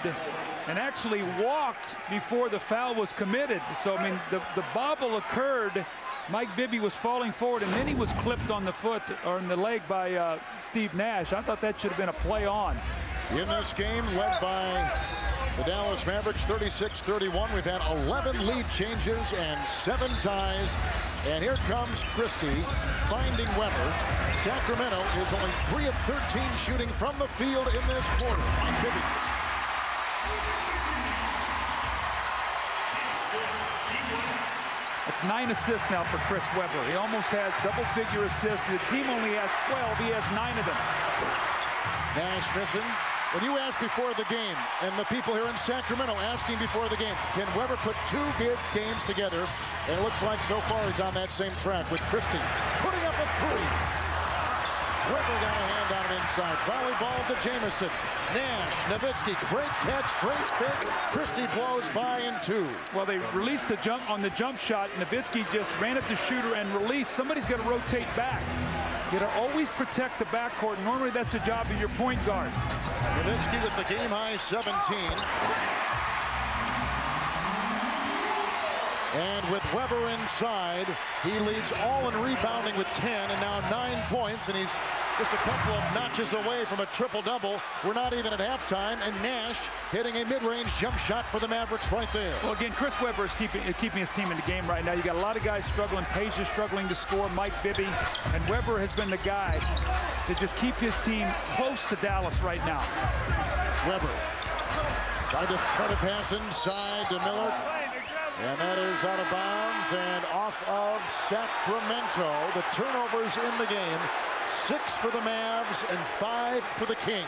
and actually walked before the foul was committed. So, I mean, the bobble occurred. Mike Bibby was falling forward, and then he was clipped on the foot or in the leg by Steve Nash. I thought that should have been a play on. In this game, led by the Dallas Mavericks, 36-31. We've had 11 lead changes and 7 ties. And here comes Christie finding Webber. Sacramento is only 3 of 13 shooting from the field in this quarter. Mike Bibby. It's 9 assists now for Chris Webber. He almost has double-figure assists. The team only has 12. He has 9 of them. Nash missing. When you asked before the game, and the people here in Sacramento asking before the game, can Webber put 2 big games together? And it looks like so far he's on that same track with Christie putting up a 3. Webber got a hand on it inside. Volleyball to Jamison. Nash, Nowitzki, great catch, great fit. Christie blows by in 2. Well, they released the jump on the jump shot. Nowitzki just ran at the shooter and released. Somebody's got to rotate back. You got to always protect the backcourt. Normally, that's the job of your point guard. Nowitzki with the game-high 17. And with Webber inside, he leads all in rebounding with 10, and now 9 points, and he's just a couple of notches away from a triple-double. We're not even at halftime, and Nash hitting a mid-range jump shot for the Mavericks right there. Well, again, Chris Webber is keeping his team in the game right now. You got a lot of guys struggling. Page is struggling to score. Mike Bibby, and Webber has been the guy to just keep his team close to Dallas right now. Webber tried to thread a pass inside to Miller. And that is out of bounds and off of Sacramento. The turnovers in the game. 6 for the Mavs and 5 for the Kings.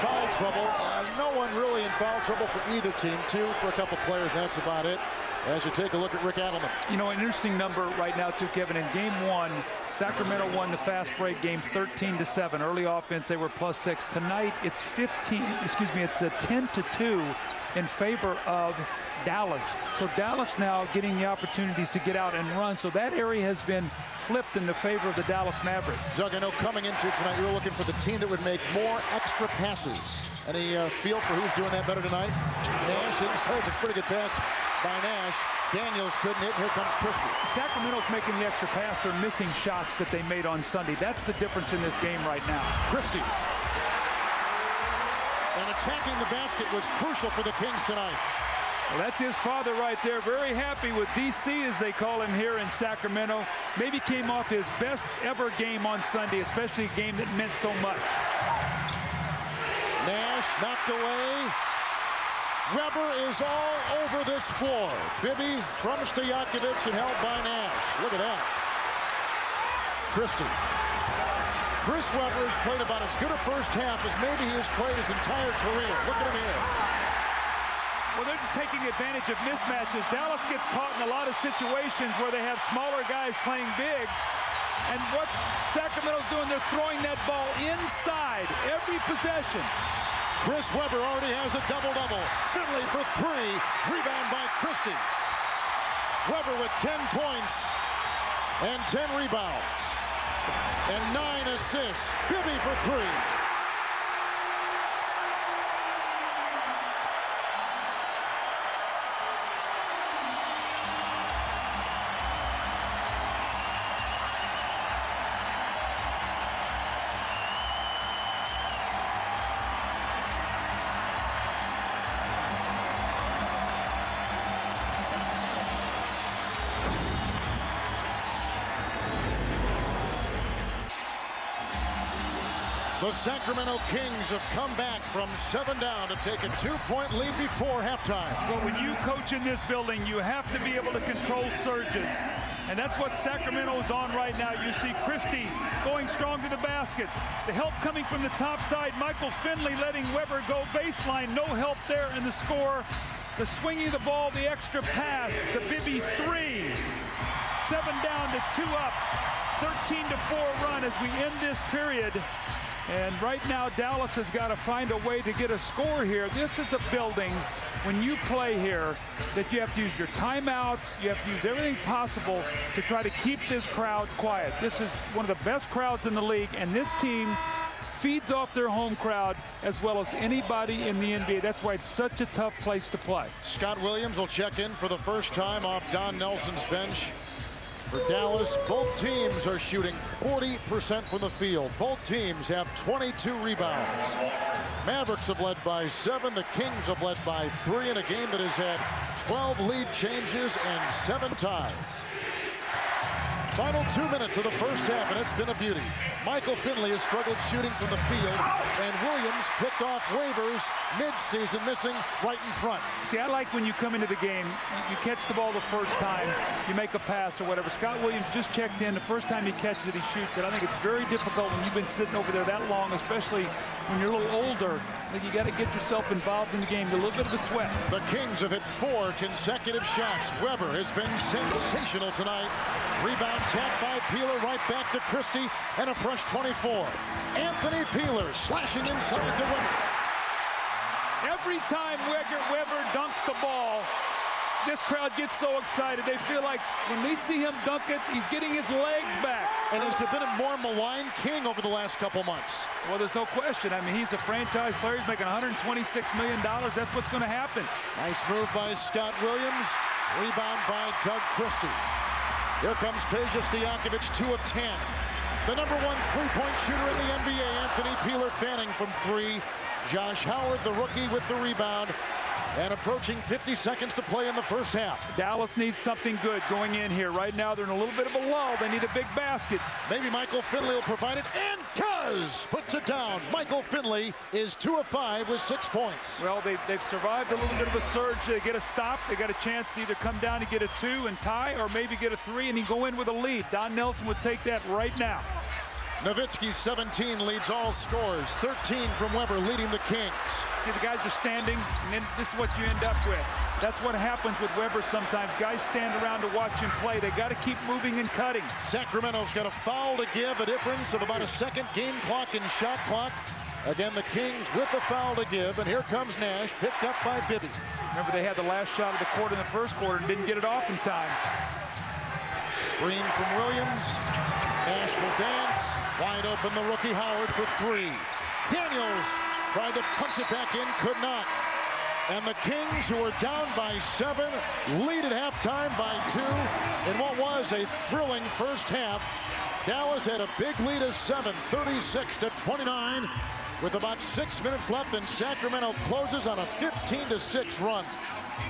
Foul trouble. No one really in foul trouble for either team. 2 for a couple players. That's about it. As you take a look at Rick Adelman. You know, an interesting number right now, too, Kevin. In game 1, Sacramento won the fast break game 13-7. Early offense, they were +6. Tonight, it's 10-2 in favor of Dallas. So Dallas now getting the opportunities to get out and run. So that area has been flipped in the favor of the Dallas Mavericks. Doug, I know coming into tonight, you were looking for the team that would make more extra passes. Any feel for who's doing that better tonight? Nash inside. It's a pretty good pass by Nash. Daniels couldn't hit. Here comes Christie. Sacramento's making the extra pass. They're missing shots that they made on Sunday. That's the difference in this game right now. Christie. And attacking the basket was crucial for the Kings tonight. Well, that's his father right there. Very happy with DC, as they call him here in Sacramento. Maybe came off his best ever game on Sunday, especially a game that meant so much. Nash knocked away. Webber is all over this floor. Bibby from Stojakovic and held by Nash. Look at that. Christie. Chris Webber has played about as good a first half as maybe he has played his entire career. Look at him here. Well, they're just taking advantage of mismatches. Dallas gets caught in a lot of situations where they have smaller guys playing bigs. And what Sacramento's doing, they're throwing that ball inside every possession. Chris Webber already has a double-double. Finley for 3. Rebound by Christie. Weber with 10 points and 10 rebounds and 9 assists. Bibby for 3. The Sacramento Kings have come back from 7 down to take a 2-point lead before halftime. Well, when you coach in this building, you have to be able to control surges. And that's what Sacramento is on right now. You see Christie going strong to the basket. The help coming from the top side. Michael Finley letting Weber go baseline. No help there in the score. The swinging of the ball, the extra pass. The Bibby 3. 7 down to 2 up. 13-4 run as we end this period. And right now, Dallas has got to find a way to get a score here. This is a building, when you play here, that you have to use your timeouts. You have to use everything possible to try to keep this crowd quiet. This is one of the best crowds in the league, and this team feeds off their home crowd as well as anybody in the NBA. That's why it's such a tough place to play. Scott Williams will check in for the first time off Don Nelson's bench. For Dallas, both teams are shooting 40% from the field. Both teams have 22 rebounds. Mavericks have led by 7. The Kings have led by 3 in a game that has had 12 lead changes and 7 ties. Final 2 minutes of the first half, and it's been a beauty. Michael Finley has struggled shooting from the field, and Williams picked off waivers mid-season, missing right in front. See, I like when you come into the game, you catch the ball the first time, you make a pass or whatever. Scott Williams just checked in. The first time he catches it, he shoots it. I think it's very difficult when you've been sitting over there that long, especially when you're a little older. I think you got to get yourself involved in the game. A little bit of a sweat. The Kings have hit 4 consecutive shots. Weber has been sensational tonight. Rebound tap by Peeler, right back to Christie, and a fresh 24. Anthony Peeler slashing inside to win. Every time Weber dunks the ball, this crowd gets so excited. They feel like when they see him dunk it, he's getting his legs back. And has there been a more maligned King over the last couple months? Well, there's no question. I mean, he's a franchise player. He's making $126 million. That's what's going to happen. Nice move by Scott Williams. Rebound by Doug Christie. Here comes Peja Stojakovic, 2 of 10. The #1 3-point shooter in the NBA, Anthony Peeler, fanning from 3. Josh Howard, the rookie, with the rebound. And approaching 50 seconds to play in the first half. Dallas needs something good going in here. Right now, they're in a little bit of a lull. They need a big basket. Maybe Michael Finley will provide it, and does! Puts it down. Michael Finley is 2 of 5 with 6 points. Well, they've survived a little bit of a surge. They get a stop. They got a chance to either come down and get a 2 and tie, or maybe get a 3 and he go in with a lead. Don Nelson would take that right now. Nowitzki, 17, leads all scorers. 13 from Weber, leading the Kings. See, the guys are standing, and then this is what you end up with. That's what happens with Weber sometimes. Guys stand around to watch him play. They got to keep moving and cutting. Sacramento's got a foul to give, a difference of about a second game clock and shot clock. Again, the Kings with a foul to give, and here comes Nash, picked up by Bibby. Remember, they had the last shot of the quarter in the first quarter and didn't get it off in time. Screen from Williams. Nash will dance. Wide open, the rookie Howard for 3. Daniels tried to punch it back in, could not. And the Kings, who are down by 7, lead at halftime by 2 in what was a thrilling first half. Dallas had a big lead of 7, 36-29, with about 6 minutes left, and Sacramento closes on a 15-6 run.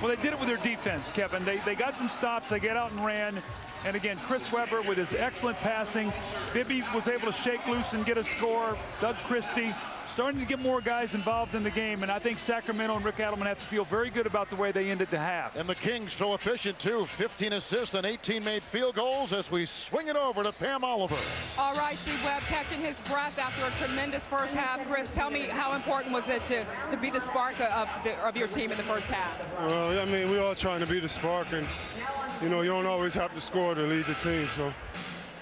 Well, they did it with their defense, Kevin. They got some stops. They get out and ran. And again, Chris Weber with his excellent passing. Bibby was able to shake loose and get a score. Doug Christie starting to get more guys involved in the game, and I think Sacramento and Rick Adelman have to feel very good about the way they ended the half. And the Kings so efficient too, 15 assists and 18 made field goals as we swing it over to Pam Oliver. All right, see Webb catching his breath after a tremendous first half. Chris, tell me, how important was it to be the spark of your team in the first half? Well, I mean, we're all trying to be the spark, and you know, you don't always have to score to lead the team, so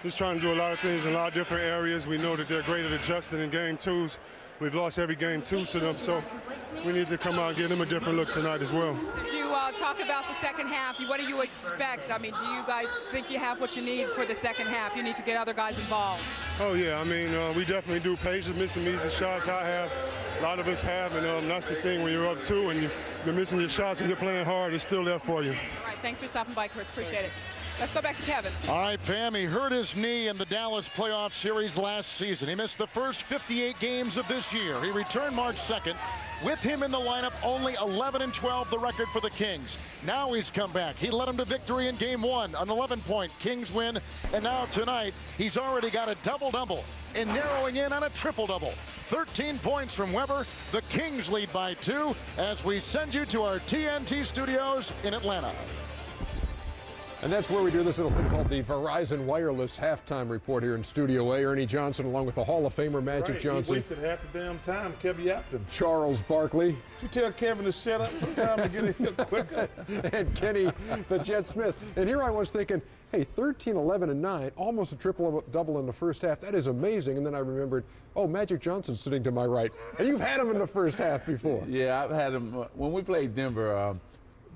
just trying to do a lot of things in a lot of different areas. We know that they're great at adjusting in game twos. We've lost every game 2 to them, so we need to come out and give them a different look tonight as well. As you talk about the second half, what do you expect? I mean, do you guys think you have what you need for the second half? You need to get other guys involved. Oh, yeah. I mean, we definitely do. Paige is missing easy shots. I have. A lot of us have, and that's the thing. When you're up 2 and you're missing your shots and you're playing hard, it's still there for you. All right, thanks for stopping by, Chris. Appreciate it. Let's go back to Kevin. All right, Pam, he hurt his knee in the Dallas playoff series last season. He missed the first 58 games of this year. He returned March 2nd. With him in the lineup, only 11-12, the record for the Kings. Now he's come back. He led them to victory in game 1, an 11-point Kings win. And now tonight, he's already got a double-double and narrowing in on a triple-double. 13 points from Weber. The Kings lead by 2 as we send you to our TNT studios in Atlanta. And that's where we do this little thing called the Verizon Wireless Halftime Report here in Studio A. Ernie Johnson along with the Hall of Famer Magic Johnson. He wasted half the damn time, Kevin Yapton. Charles Barkley. You tell Kevin to shut up sometime to get in here quicker. And Kenny the Jet Smith. And here I was thinking, hey, 13, 11, and 9, almost a triple-double in the first half. That is amazing. And then I remembered, oh, Magic Johnson's sitting to my right. And you've had him in the first half before. Yeah, I've had him. When we played Denver,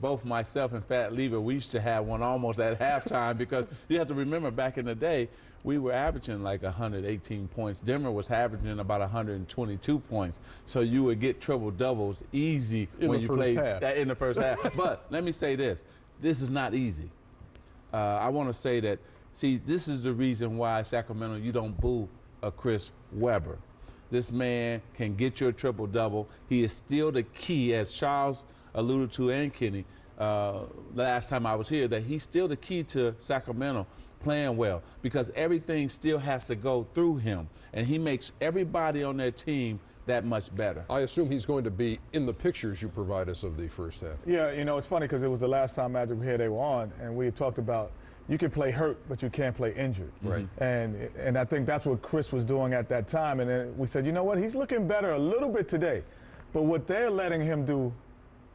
both myself and Fat Lever, we used to have one almost at halftime because you have to remember back in the day, we were averaging like 118 points. Denver was averaging about 122 points. So you would get triple doubles easy when you played in the first half. But let me say this is not easy. I want to say that, see, this is the reason why Sacramento, you don't boo a Chris Webber. This man can get you a triple double. He is still the key, as Charles alluded to and Kenny last time I was here, that he's still the key to Sacramento playing well because everything still has to go through him, and he makes everybody on their team that much better. I assume he's going to be in the pictures you provide us of the first half. Yeah, you know, it's funny because it was the last time Magic were here they were on, and we had talked about you can play hurt, but you can't play injured. Right. And I think that's what Chris was doing at that time. And then we said, you know what, he's looking better a little bit today. But what they're letting him do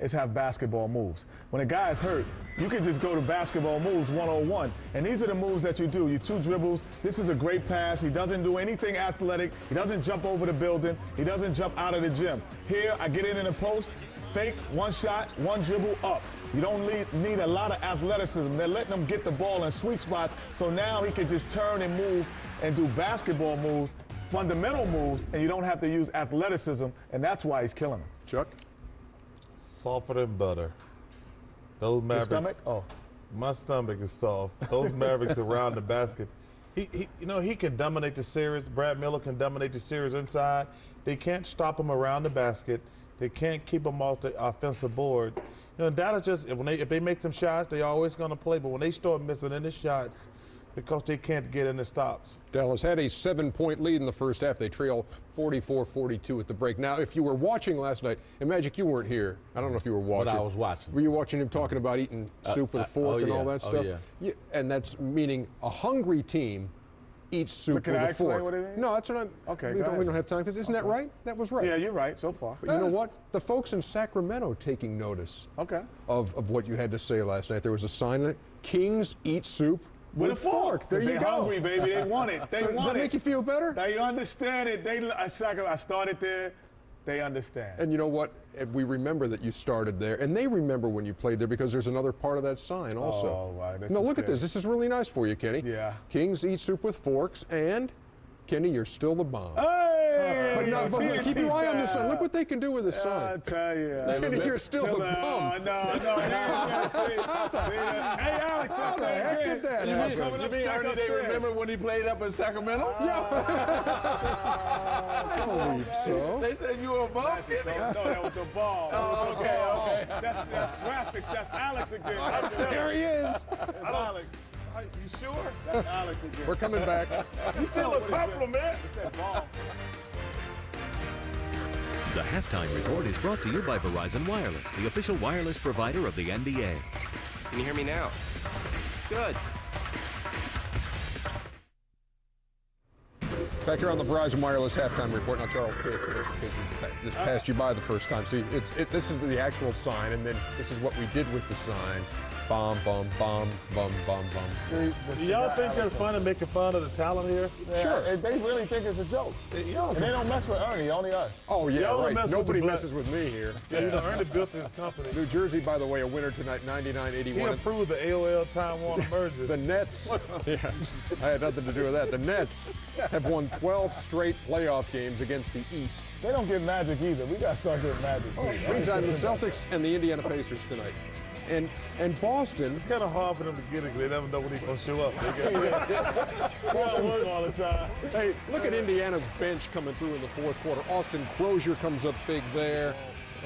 is have basketball moves. When a guy is hurt, you can just go to basketball moves 101. And these are the moves that you do. You 2 dribbles. This is a great pass. He doesn't do anything athletic. He doesn't jump over the building. He doesn't jump out of the gym. Here, I get in the post, fake, 1 shot, 1 dribble, up. You don't need a lot of athleticism. They're letting him get the ball in sweet spots, so now he can just turn and move and do basketball moves, fundamental moves, and you don't have to use athleticism, and that's why he's killing them. Chuck? Softer than butter. Those Mavericks. Your stomach? Oh. My stomach is soft. Those Mavericks around the basket. He can dominate the series. Brad Miller can dominate the series inside. They can't stop him around the basket. They can't keep him off the offensive board. You know, Dallas just, if they make some shots, they're always going to play. But when they start missing any shots, because they can't get in the stops. Dallas had a 7-point lead in the first half. They trailed 44-42 at the break. Now, if you were watching last night, and Magic, you weren't here. I don't know if you were watching. But I was watching. Were you watching him talking about eating soup with a fork and all that stuff? Oh, yeah. And that's meaning a hungry team eats soup with a fork. What it means? No, that's what I'm. Okay, we don't have time because isn't that right? That was right. Yeah, you're right so far. But you know what? The folks in Sacramento taking notice. Of what you had to say last night. There was a sign that Kings eat soup with a fork. There you go. They're hungry, baby. They want it. They want it. Does that make you feel better? They understand it. I started there. They understand. And you know what? We remember that you started there, and they remember when you played there because there's another part of that sign also. Oh, wow. No, look at this. This is really nice for you, Kenny. Yeah. Kings eat soup with forks, and Kenny, you're still the bomb. Hey! But keep your eye on this sign. Look what they can do with this sign. I tell you. Kenny, you're still the bomb. No. Hey, Alex. How the heck did that happen? You mean Ernie, they remember when he played up in Sacramento? I believe so. They said you were a bomb, Kenny? No, that was the ball. Oh, okay. That's graphics. That's Alex again. There he is. That's Alex. You sure? That's Alex again. We're coming back. You still a compliment. The Halftime Report is brought to you by Verizon Wireless, the official wireless provider of the NBA. Can you hear me now? Good. Back here on the Verizon Wireless Halftime Report. Now, Charles, this passed you by the first time. See, this is the actual sign, and then this is what we did with the sign. Bomb, bomb, bomb, bomb, bomb, bomb. Do y'all think that's funny making fun of the talent here? Yeah, Sure. They really think it's a joke. And they don't mess with Ernie, only us. Oh, yeah, Y'all right. mess with Nobody the black- messes with me here. Yeah, you know, Ernie built this company. New Jersey, by the way, a winner tonight, He 99-81. approved the AOL Time Warner merger. The Nets, yeah, I had nothing to do with that. The Nets have won 12 straight playoff games against the East. They don't get Magic either. We got to start getting Magic, too. Meantime, the Celtics and the Indiana Pacers tonight. And Boston. It's kind of hard for them to get it because they never know when he's going to show up. Boston work all the time. Hey, look at Indiana's bench coming through in the fourth quarter. Austin Crozier comes up big there.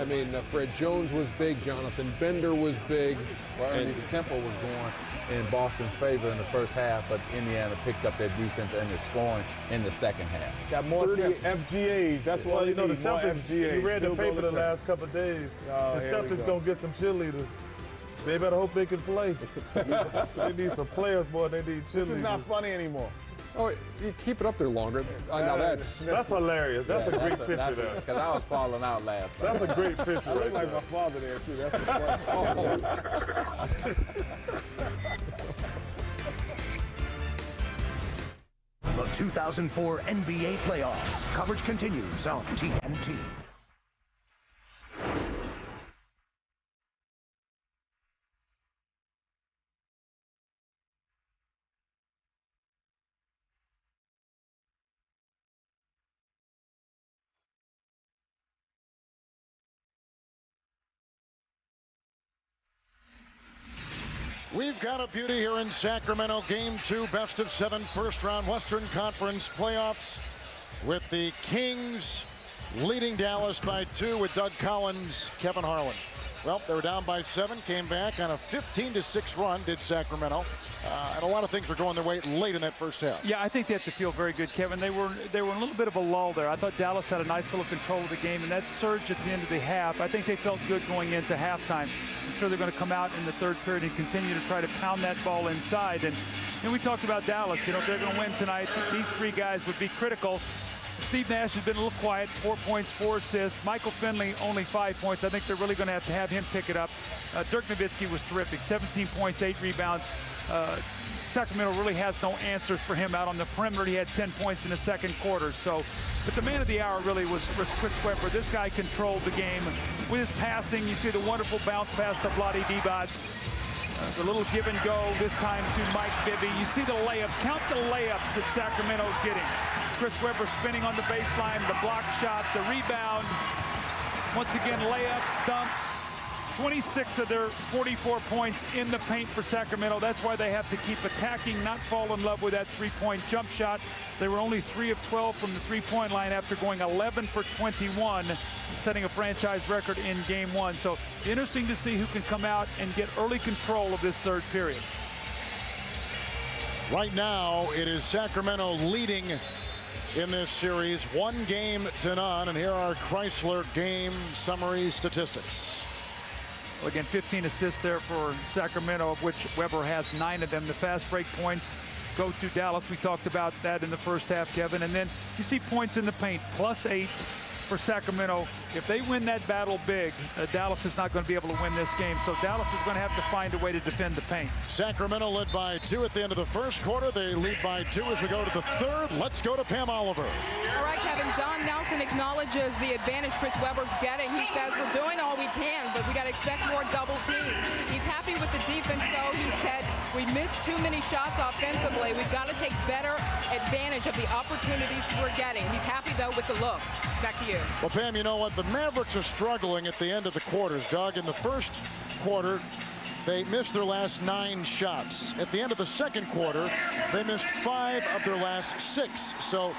I mean, Fred Jones was big. Jonathan Bender was big. Well, and the tempo was going in Boston's favor in the first half, but Indiana picked up their defense and the scoring in the second half. Got more FGAs. That's why you know the more Celtics. FGAs. You read the paper the last couple of days. Oh, The here we Celtics go. going to get some cheerleaders. They better hope they can play. They need some players more than they need cheerleaders. This is not funny anymore. Oh, you keep it up there longer. Now that's hilarious. That's a great picture there. Because I was falling out last night. That's a great picture. I look right like there. my father there, too. That's what's The 2004 NBA playoffs. Coverage continues on TNT. We've got a beauty here in Sacramento. Game 2, best of 7, first-round Western Conference playoffs with the Kings leading Dallas by 2 with Doug Collins, Kevin Harlan. Well, they were down by 7, came back on a 15-6 run, did Sacramento. And a lot of things were going their way late in that first half. Yeah, I think they have to feel very good, Kevin. They were in a little bit of a lull there. I thought Dallas had a nice little control of the game, and that surge at the end of the half, I think they felt good going into halftime. I'm sure they're going to come out in the third period and continue to try to pound that ball inside. And we talked about Dallas. You know, if they're going to win tonight, these 3 guys would be critical. Steve Nash has been a little quiet, 4 points, 4 assists. Michael Finley, only 5 points. I think they're really going to have him pick it up. Dirk Nowitzki was terrific, 17 points, 8 rebounds. Sacramento really has no answers for him out on the perimeter. He had 10 points in the second quarter. But the man of the hour really was Chris Webber. This guy controlled the game. With his passing, you see the wonderful bounce pass to Vlade Divac. The little give and go this time to Mike Bibby. You see the layups. Count the layups that Sacramento's getting. Chris Webber spinning on the baseline, the block shot, the rebound. Once again, layups, dunks. 26 of their 44 points in the paint for Sacramento. That's why they have to keep attacking, not fall in love with that three-point jump shot. They were only 3 of 12 from the three-point line after going 11 for 21, setting a franchise record in Game 1. So interesting to see who can come out and get early control of this third period. Right now, it is Sacramento leading in this series, 1-0, and here are Chrysler game summary statistics. Well, again, 15 assists there for Sacramento, of which Webber has 9 of them. The fast break points go to Dallas. We talked about that in the first half, Kevin. And then you see points in the paint, +8 for Sacramento. If they win that battle big, Dallas is not going to be able to win this game. So Dallas is going to have to find a way to defend the paint. Sacramento led by 2 at the end of the first quarter. They lead by 2 as we go to the third. Let's go to Pam Oliver. All right, Kevin. Don Nelson acknowledges the advantage Chris Webber's getting. He says we're doing all we can, but we got to expect more double teams. He's happy with the defense, though. He said we missed too many shots offensively. We've got to take better advantage of the opportunities we're getting. He's happy, though, with the look. Back to you. Well, Pam, you know what? The Mavericks are struggling at the end of the quarters, Doug. In the first quarter, they missed their last 9 shots. At the end of the second quarter, they missed 5 of their last 6. So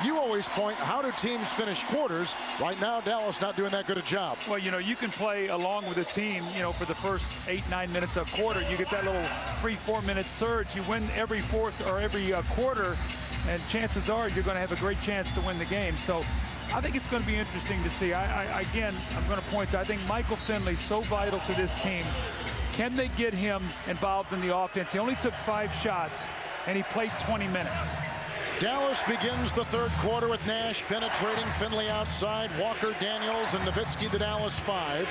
you always point, how do teams finish quarters? Right now, Dallas not doing that good a job. Well, you know, you can play along with a team, you know, for the first 8-9 minutes of quarter. You get that little 3-4 minute surge. You win every fourth or every quarter, and chances are you're going to have a great chance to win the game. So I think it's going to be interesting to see. Again, I'm going to point to, I think Michael Finley so vital to this team. Can they get him involved in the offense? He only took 5 shots, and he played 20 minutes. Dallas begins the third quarter with Nash penetrating, Finley outside, Walker, Daniels, and Nowitzki, the Dallas 5.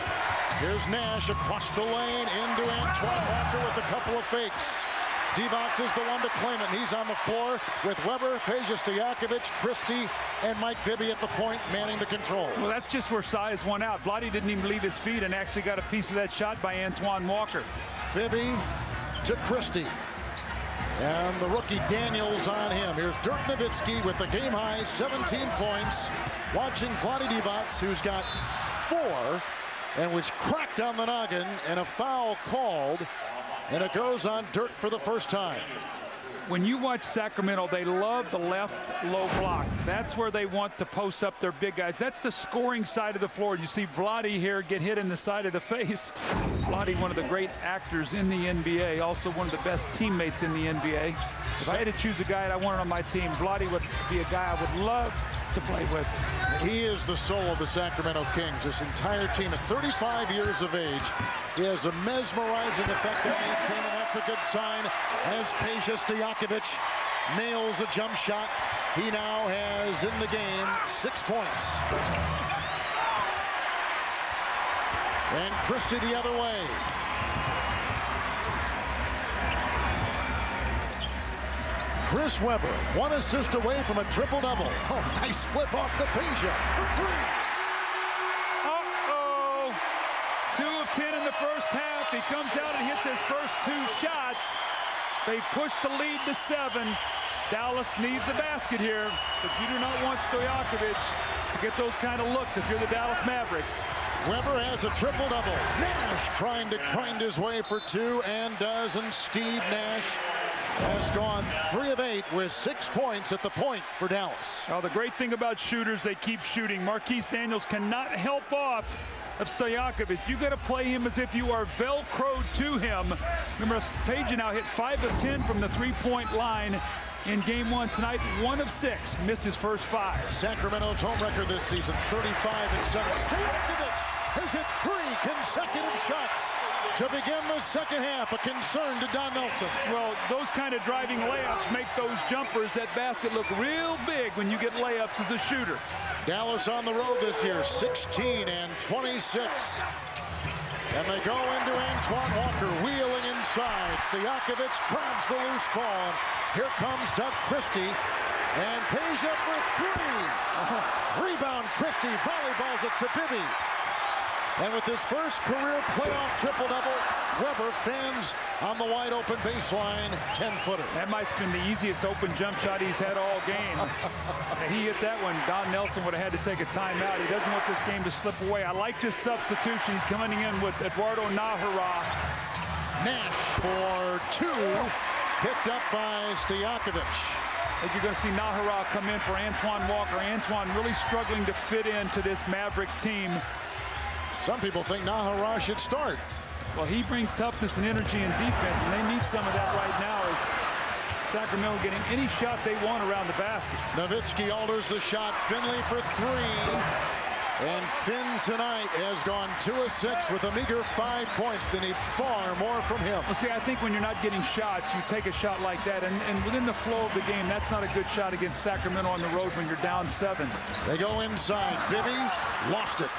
Here's Nash across the lane into Antoine Walker with a couple of fakes. Divac is the one to claim it. He's on the floor with Weber, Stojakovic, Christie, and Mike Bibby at the point manning the control. Well, that's just where size won out. Vlade didn't even leave his feet and actually got a piece of that shot by Antoine Walker. Bibby to Christie. And the rookie Daniels on him. Here's Dirk Nowitzki with the game-high 17 points. Watching Vlade Divac, who's got 4 and was cracked on the noggin, and a foul called. And it goes on Dirk for the first time. When you watch Sacramento, they love the left low block. That's where they want to post up their big guys. That's the scoring side of the floor. You see Vlade here get hit in the side of the face. Vlade, one of the great actors in the NBA, also one of the best teammates in the NBA. If I had to choose a guy that I wanted on my team, Vlade would be a guy I would love to play with. He is the soul of the Sacramento Kings. This entire team at 35 years of age, he has a mesmerizing effect on these team, and that's a good sign as Peja Stojakovic nails a jump shot. He now has in the game 6 points. And Christie the other way. Chris Webber, 1 assist away from a triple-double. Oh, nice flip off to Peja for 3. Uh-oh. 2 of 10 in the first half. He comes out and hits his first 2 shots. They push the lead to 7. Dallas needs a basket here, but you do not want Stojakovic to get those kind of looks if you're the Dallas Mavericks. Webber has a triple-double. Nash trying to grind his way for 2 and does, and Steve Nash has gone 3 of 8 with 6 points at the point for Dallas. Oh, the great thing about shooters, they keep shooting. Marquise Daniels cannot help off of Stojakovic. You got to play him as if you are Velcroed to him. Remember, Peja now hit 5 of 10 from the 3-point line in game 1 tonight. 1 of 6, missed his first 5. Sacramento's home record this season, 35 and 7. Stojakovic has hit 3 consecutive shots to begin the second half. A concern to Don Nelson. Well, those kind of driving layups make those jumpers, that basket, look real big when you get layups as a shooter. Dallas on the road this year, 16 and 26. And they go into Antoine Walker, wheeling inside. Stojakovic grabs the loose ball. Here comes Doug Christie. And Peja for 3. Rebound Christie, volleyballs it to Bibby. And with his first career playoff triple-double, Webber fans on the wide-open baseline, 10-footer. That might have been the easiest open jump shot he's had all game. And he hit that one. Don Nelson would have had to take a timeout. He doesn't want this game to slip away. I like this substitution. He's coming in with Eduardo Najera. Nash for 2, picked up by Stojakovic. I think you're going to see Najera come in for Antoine Walker. Antoine really struggling to fit into this Maverick team. Some people think Najera should start. Well, he brings toughness and energy and defense, and they need some of that right now as Sacramento getting any shot they want around the basket. Nowitzki alters the shot. Finley for 3. And Finn tonight has gone 2 of 6 with a meager 5 points. They need far more from him. Well, see, I think when you're not getting shots, you take a shot like that, and within the flow of the game, that's not a good shot against Sacramento on the road when you're down 7. They go inside. Bibby lost it.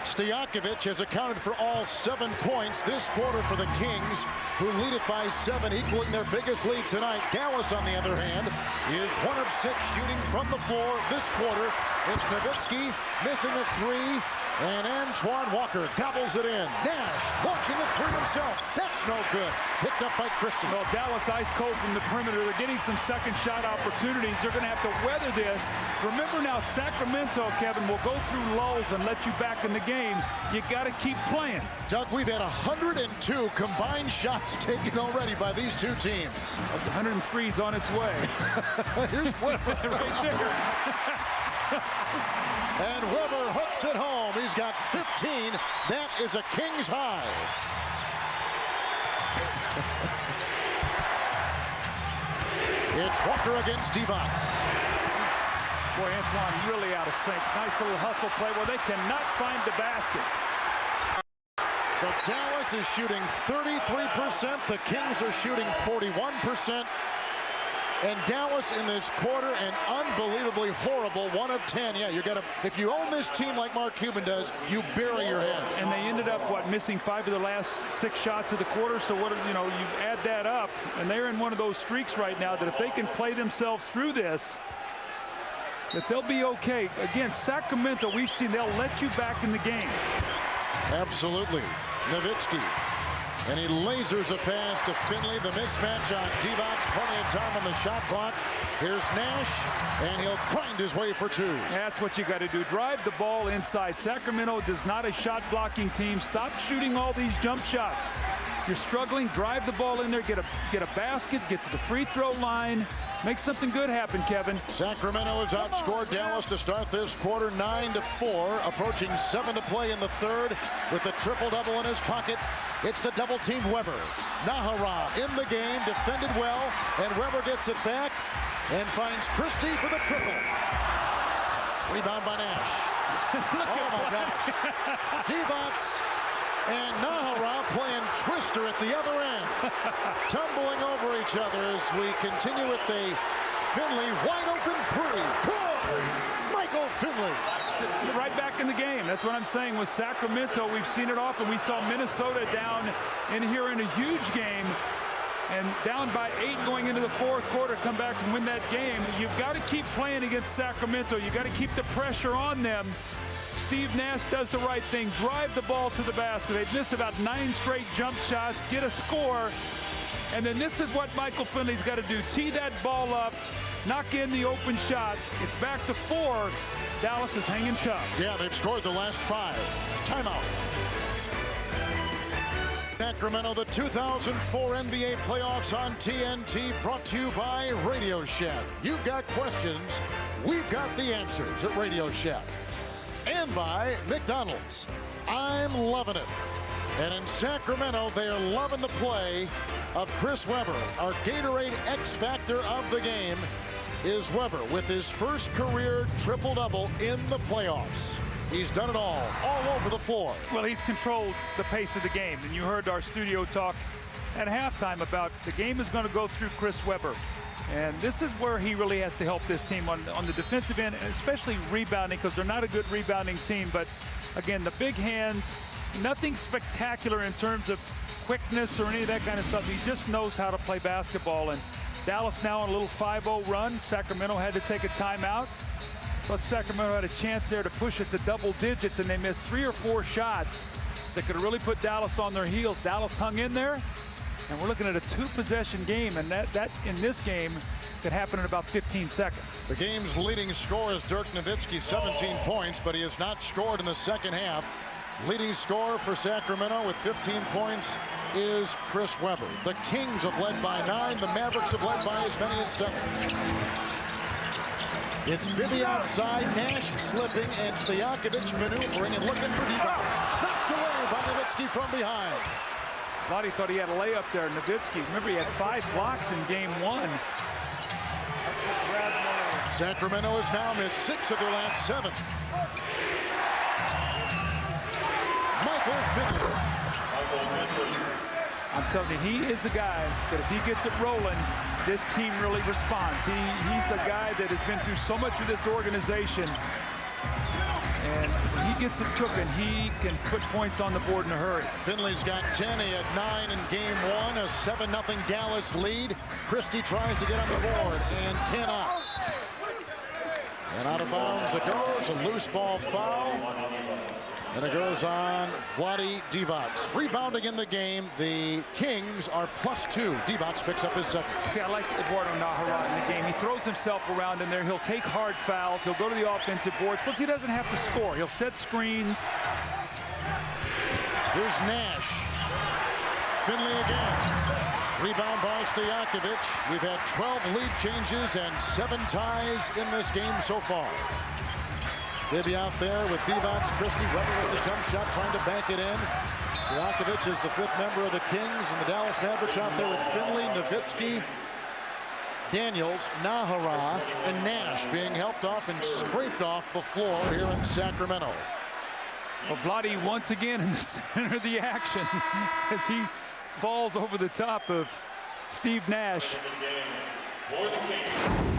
Stojakovic has accounted for all 7 points this quarter for the Kings, who lead it by 7, equaling their biggest lead tonight. Dallas, on the other hand, is 1 of 6 shooting from the floor this quarter. It's Nowitzki missing a 3, and Antoine Walker gobbles it in. Nash launching a 3 himself. That's no good. Picked up by Christie. Well, Dallas ice cold from the perimeter. They're getting some second shot opportunities. They're going to have to weather this. Remember now, Sacramento, Kevin, will go through lulls and let you back in the game. You got to keep playing. Doug, we've had 102 combined shots taken already by these 2 teams. 103 is on its way. Here's Webber right there. And Webber hooks it home. He's got 15. That is a Kings high. It's Walker against Divac. Boy, Antoine really out of sync. Nice little hustle play where they cannot find the basket. So Dallas is shooting 33%. The Kings are shooting 41%. And Dallas in this quarter, an unbelievably horrible 1 of 10. Yeah, you got to, if you own this team like Mark Cuban does, you bury your head. And they ended up, what, missing 5 of the last 6 shots of the quarter. So what, you know, you add that up, and they're in one of those streaks right now that if they can play themselves through this, that they'll be okay. Again, Sacramento, we've seen they'll let you back in the game. Absolutely. Nowitzki. And he lasers a pass to Finley. The mismatch on Divac. Plenty of time on the shot clock. Here's Nash, and he'll grind his way for 2. That's what you got to do. Drive the ball inside. Sacramento is not a shot-blocking team. Stop shooting all these jump shots. You're struggling. Drive the ball in there. Get a basket. Get to the free throw line. Make something good happen, Kevin. Sacramento has outscored Dallas to start this quarter 9-4. Approaching 7 to play in the third with the triple-double in his pocket. It's the double-team Weber. Nahara in the game, defended well, and Weber gets it back and finds Christie for the triple. Rebound by Nash. Oh my gosh. Divac and Nahara playing twister at the other end. Tumbling over each other as we continue with the Finley wide open 3. Michael Finley. Right back in the game. That's what I'm saying with Sacramento. We've seen it often. We saw Minnesota down in here in a huge game and down by 8 going into the fourth quarter, come back and win that game. You've got to keep playing against Sacramento. You've got to keep the pressure on them. Steve Nash does the right thing. Drive the ball to the basket. They've missed about 9 straight jump shots, get a score, and then this is what Michael Finley's got to do. Tee that ball up, knock in the open shot. It's back to 4. Dallas is hanging tough. Yeah, they've scored the last 5. Timeout. Sacramento, the 2004 NBA playoffs on TNT, brought to you by Radio Shack. You've got questions, we've got the answers at Radio Shack. And by McDonald's. I'm loving it. And in Sacramento, they are loving the play of Chris Webber. Our Gatorade X Factor of the game is Webber with his first career triple-double in the playoffs. He's done it all over the floor. Well, he's controlled the pace of the game. And you heard our studio talk at halftime about the game is going to go through Chris Webber. And this is where he really has to help this team on the defensive end, and especially rebounding, because they're not a good rebounding team. But again, the big hands, nothing spectacular in terms of quickness or any of that kind of stuff. He just knows how to play basketball. And Dallas now on a little 5-0 run. Sacramento had to take a timeout. But Sacramento had a chance there to push it to double digits, and they missed 3 or 4 shots that could have really put Dallas on their heels. Dallas hung in there. And we're looking at a 2-possession game, and that in this game could happen in about 15 seconds. The game's leading scorer is Dirk Nowitzki, 17 points, but he has not scored in the second half. Leading scorer for Sacramento with 15 points is Chris Webber. The Kings have led by 9. The Mavericks have led by as many as 7. It's Bibby outside, Nash slipping, and Stojakovic maneuvering and looking for Divac. Knocked away by Nowitzki from behind. Lottie thought he had a layup there. Nowitzki, remember, he had 5 blocks in game 1. Sacramento has now missed 6 of their last 7. Michael Finley. I'm telling you, he is a guy that if he gets it rolling, this team really responds. He's a guy that has been through so much of this organization. And when he gets it cooking, he can put points on the board in a hurry. Finley's got 10. He had 9 in game 1. A 7-0 Dallas lead. Christie tries to get on the board and cannot. And out of bounds it goes. A loose ball foul. And it goes on Vlade Divac. Rebounding in the game, the Kings are +2. Divac picks up his 2nd. See, I like Eduardo Nahara in the game. He throws himself around in there. He'll take hard fouls. He'll go to the offensive boards. Plus, he doesn't have to score. He'll set screens. Here's Nash. Finley again. Rebound by Stojakovic. We've had 12 lead changes and 7 ties in this game so far. Bibby out there with Divac, Christie, Webber with the jump shot, trying to bank it in. Stojakovic is the 5th member of the Kings, and the Dallas Mavericks out there with Finley, Nowitzki, Daniels, Nahara, and Nash being helped off and scraped off the floor here in Sacramento. Well, Vlade once again in the center of the action as he falls over the top of Steve Nash.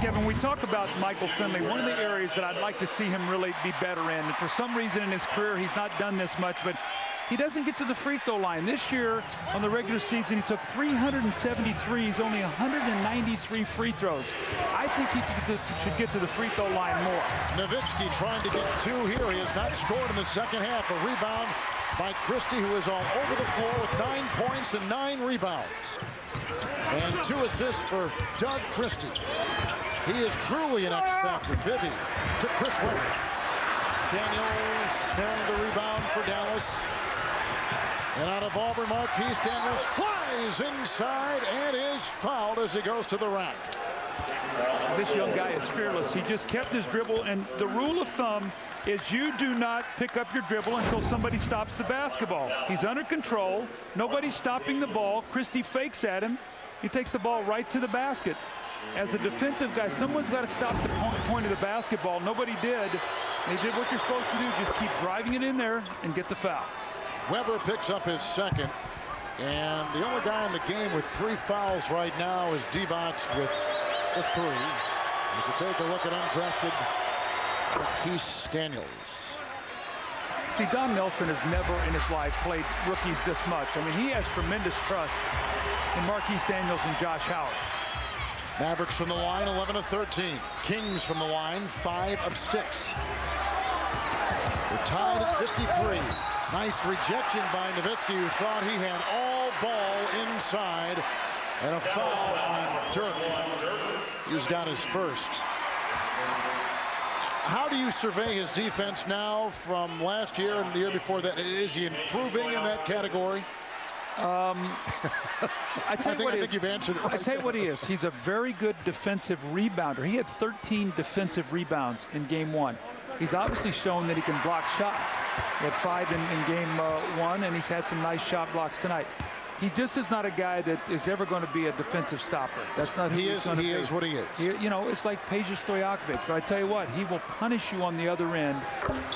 Kevin, we talk about Michael Finley. One of the areas that I'd like to see him really be better in, and for some reason in his career he's not done this much, but he doesn't get to the free throw line. This year on the regular season he took 373s, only 193 free throws. I think he should get to the free throw line more. Nowitzki trying to get 2 here. He has not scored in the second half. A rebound by Christie, who is all over the floor with 9 points and 9 rebounds. And 2 assists for Doug Christie. He is truly an X-factor. Bibby to Chris Webber. Daniels snaring the rebound for Dallas. And out of Auburn, Marquise Daniels flies inside and is fouled as he goes to the rack. This young guy is fearless. He just kept his dribble, and the rule of thumb is you do not pick up your dribble until somebody stops the basketball. He's under control. Nobody's stopping the ball. Christie fakes at him. He takes the ball right to the basket. As a defensive guy, someone's got to stop the point of the basketball. Nobody did. They did what you're supposed to do. Just keep driving it in there and get the foul. Weber picks up his second. And the only guy in the game with 3 fouls right now is Divac with the 3. As you take a look at undrafted Marquise Daniels. See, Don Nelson has never in his life played rookies this much. I mean, he has tremendous trust in Marquise Daniels and Josh Howard. Mavericks from the line, 11 of 13. Kings from the line, 5 of 6. We're tied at 53. Nice rejection by Nowitzki, who thought he had all ball inside. And a foul on Dirk. He's got his first. How do you survey his defense now from last year and the year before that? Is he improving in that category? I think you've answered it right. I tell you what he is. He's a very good defensive rebounder. He had 13 defensive rebounds in game 1. He's obviously shown that he can block shots. He had 5 in game 1, and he's had some nice shot blocks tonight. He just is not a guy that is ever going to be a defensive stopper. That's not who he's going to be. He is what he is. You know, it's like Peja Stojakovic. But I tell you what, he will punish you on the other end.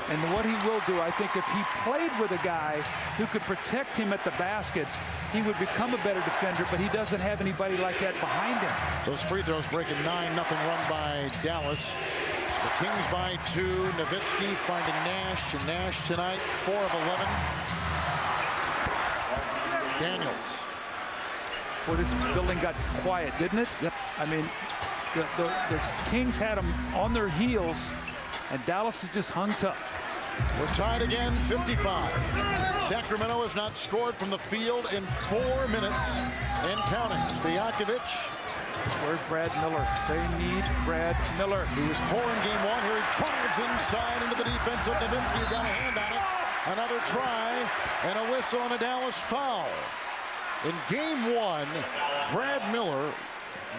And what he will do, I think if he played with a guy who could protect him at the basket, he would become a better defender, but he doesn't have anybody like that behind him. Those free throws breaking 9-0 run by Dallas. So the Kings by 2. Nowitzki finding Nash, and Nash tonight 4 of 11. Daniels. Well, this building got quiet, didn't it? Yep. I mean, the Kings had them on their heels, and Dallas has just hung tough. We're tied again, 55. Sacramento has not scored from the field in 4 minutes and counting. Stojakovic. Where's Brad Miller? They need Brad Miller. He was poor in game 1. Here he drives inside into the defense of Nowitzki. Got a hand on it. Another try and a whistle and a Dallas foul. In game 1, Brad Miller,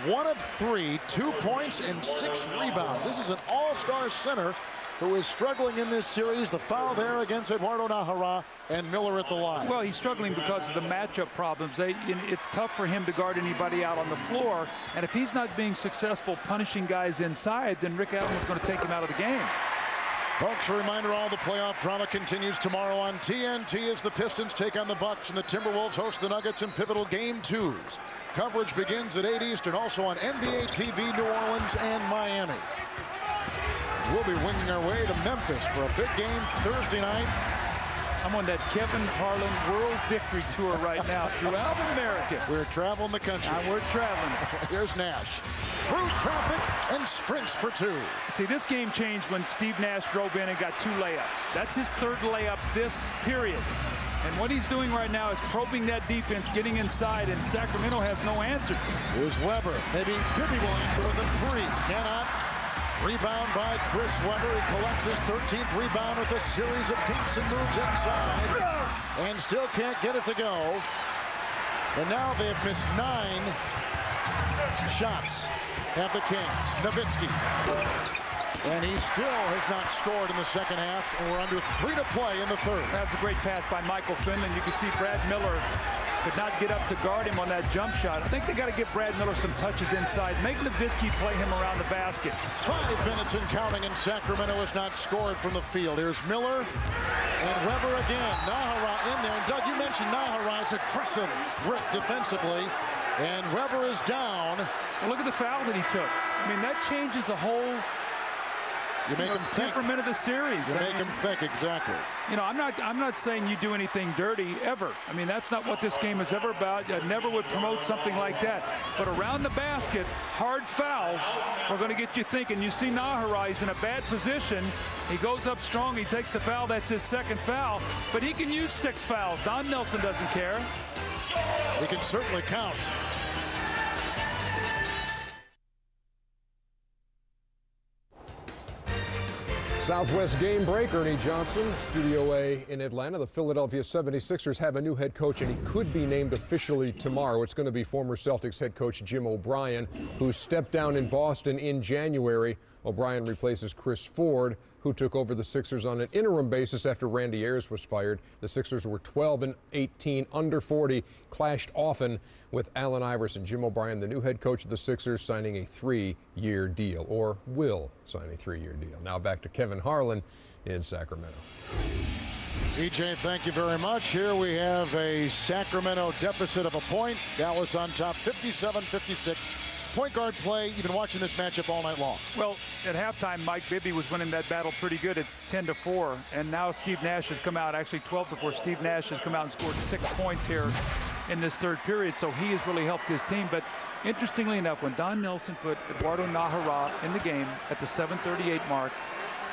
1 of 3, 2 points and 6 rebounds. This is an all-star center who is struggling in this series. The foul there against Eduardo Najera and Miller at the line. Well, he's struggling because of the matchup problems. It's tough for him to guard anybody out on the floor. And if he's not being successful punishing guys inside, then Rick Allen is going to take him out of the game. Folks, a reminder, all the playoff drama continues tomorrow on TNT as the Pistons take on the Bucks and the Timberwolves host the Nuggets in pivotal Game 2s. Coverage begins at 8 Eastern, also on NBA TV, New Orleans and Miami. We'll be winging our way to Memphis for a big game Thursday night. I'm on that Kevin Harlan World Victory Tour right now throughout America. We're traveling the country. We're traveling. Here's Nash. Through traffic and sprints for 2. See, this game changed when Steve Nash drove in and got 2 layups. That's his 3rd layup this period. And what he's doing right now is probing that defense, getting inside, and Sacramento has no answer. Here's Weber. Maybe Bibby will answer with a 3. Cannot. Rebound by Chris Webber. He collects his 13th rebound with a series of dinks and moves inside. And still can't get it to go. And now they have missed 9 shots at the Kings. Nowitzki. And he still has not scored in the second half. And we're under 3 to play in the 3rd. That's a great pass by Michael Finley. You can see Brad Miller could not get up to guard him on that jump shot. I think they got to give Brad Miller some touches inside. Make Nowitzki play him around the basket. 5 minutes and counting, and Sacramento has not scored from the field. Here's Miller and Weber again. Najera in there. And Doug, you mentioned Najera's aggressive grip defensively. And Weber is down. Well, look at the foul that he took. I mean, that changes the whole temperament of the series. You make him think, exactly. You know, I'm not saying you do anything dirty ever. I mean, that's not what this game is ever about. I never would promote something like that. But around the basket, hard fouls are going to get you thinking. You see Nahara, he's in a bad position. He goes up strong. He takes the foul. That's his second foul. But he can use 6 fouls. Don Nelson doesn't care. He can certainly count. Southwest game break, Ernie Johnson, Studio A in Atlanta. The Philadelphia 76ers have a new head coach, and he could be named officially tomorrow. It's going to be former Celtics head coach Jim O'Brien, who stepped down in Boston in January. O'Brien replaces Chris Ford, who took over the Sixers on an interim basis after Randy Ayers was fired. The Sixers were 12-18, under 40, clashed often with Allen Iverson. Jim O'Brien, the new head coach of the Sixers, signing a 3-year deal, or will sign a 3-year deal. Now back to Kevin Harlan in Sacramento. EJ, thank you very much. Here we have a Sacramento deficit of a point. Dallas on top, 57-56. Point guard play. You've been watching this matchup all night long. Well, at halftime, Mike Bibby was winning that battle pretty good at 10-4, and now Steve Nash has come out, actually 12-4. Steve Nash has come out and scored 6 points here in this third period, so he has really helped his team. But interestingly enough, when Don Nelson put Eduardo Nahara in the game at the 7:38 mark,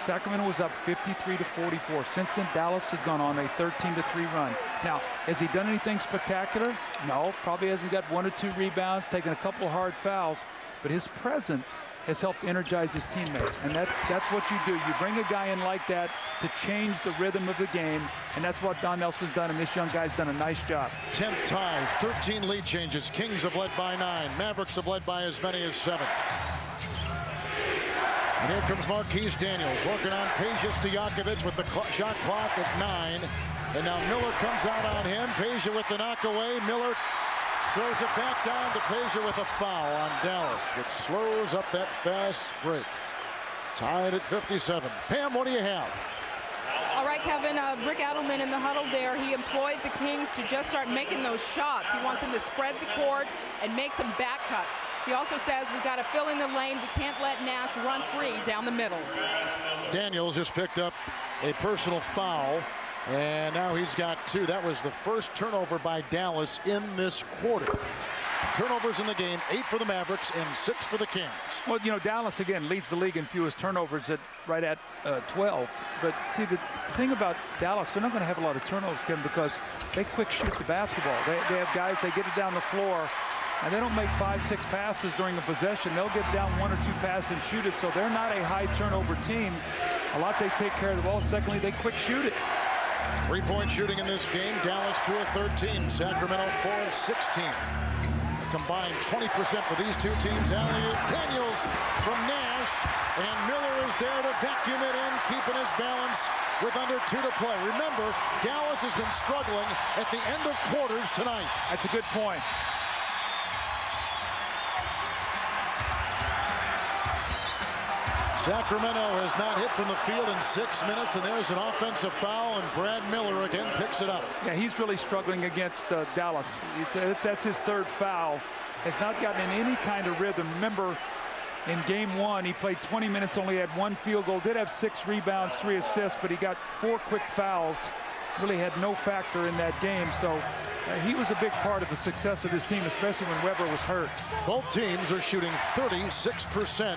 Sacramento was up 53-44. Since then, Dallas has gone on a 13-3 run. Now, has he done anything spectacular? No, probably hasn't got 1 or 2 rebounds, taken a couple of hard fouls, but his presence has helped energize his teammates, and that's what you do. You bring a guy in like that to change the rhythm of the game, and that's what Don Nelson's done, and this young guy's done a nice job. 10th tie, 13 lead changes. Kings have led by 9. Mavericks have led by as many as 7. And here comes Marquise Daniels working on Peja Stojakovic with the shot clock at 9. And now Miller comes out on him. Peja with the knockaway. Miller throws it back down to Peja with a foul on Dallas, which slows up that fast break. Tied at 57. Pam, what do you have? All right, Kevin, Rick Adelman in the huddle there. He employed the Kings to just start making those shots. He wants them to spread the court and make some back cuts. He also says we've got to fill in the lane. We can't let Nash run free down the middle. Daniels just picked up a personal foul, and now he's got 2. That was the first turnover by Dallas in this quarter. Turnovers in the game, 8 for the Mavericks and 6 for the Kings. Well, you know, Dallas, again, leads the league in fewest turnovers at right at 12. But see, the thing about Dallas, they're not going to have a lot of turnovers, Kevin, because they quick shoot the basketball. They have guys, they get it down the floor, and they don't make 5-6 passes during the possession. They'll get down 1 or 2 passes and shoot it, so they're not a high turnover team. A lot they take care of the ball. Secondly, they quick shoot it. 3-point shooting in this game. Dallas 2 of 13. Sacramento 4 of 16. A combined 20% for these two teams. Alley-oop Daniels from Nash, and Miller is there to vacuum it in, keeping his balance with under 2 to play. Remember, Dallas has been struggling at the end of quarters tonight. That's a good point. Sacramento has not hit from the field in 6 minutes, and there's an offensive foul, and Brad Miller again picks it up. Yeah, he's really struggling against Dallas. That's his 3rd foul. Has not gotten in any kind of rhythm. Remember, in game 1, he played 20 minutes, only had 1 field goal, did have 6 rebounds, 3 assists, but he got 4 quick fouls. Really had no factor in that game, so he was a big part of the success of his team, especially when Weber was hurt. Both teams are shooting 36%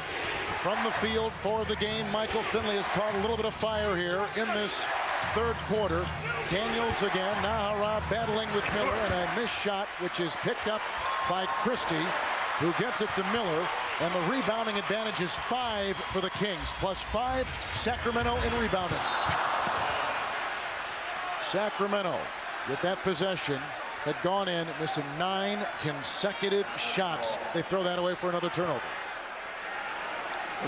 from the field for the game. Michael Finley has caught a little bit of fire here in this 3rd quarter. Daniels again, Nahara battling with Miller, and a missed shot, which is picked up by Christie, who gets it to Miller, and the rebounding advantage is 5 for the Kings, plus 5 Sacramento in rebounding. Sacramento, with that possession, had gone in, missing 9 consecutive shots. They throw that away for another turnover.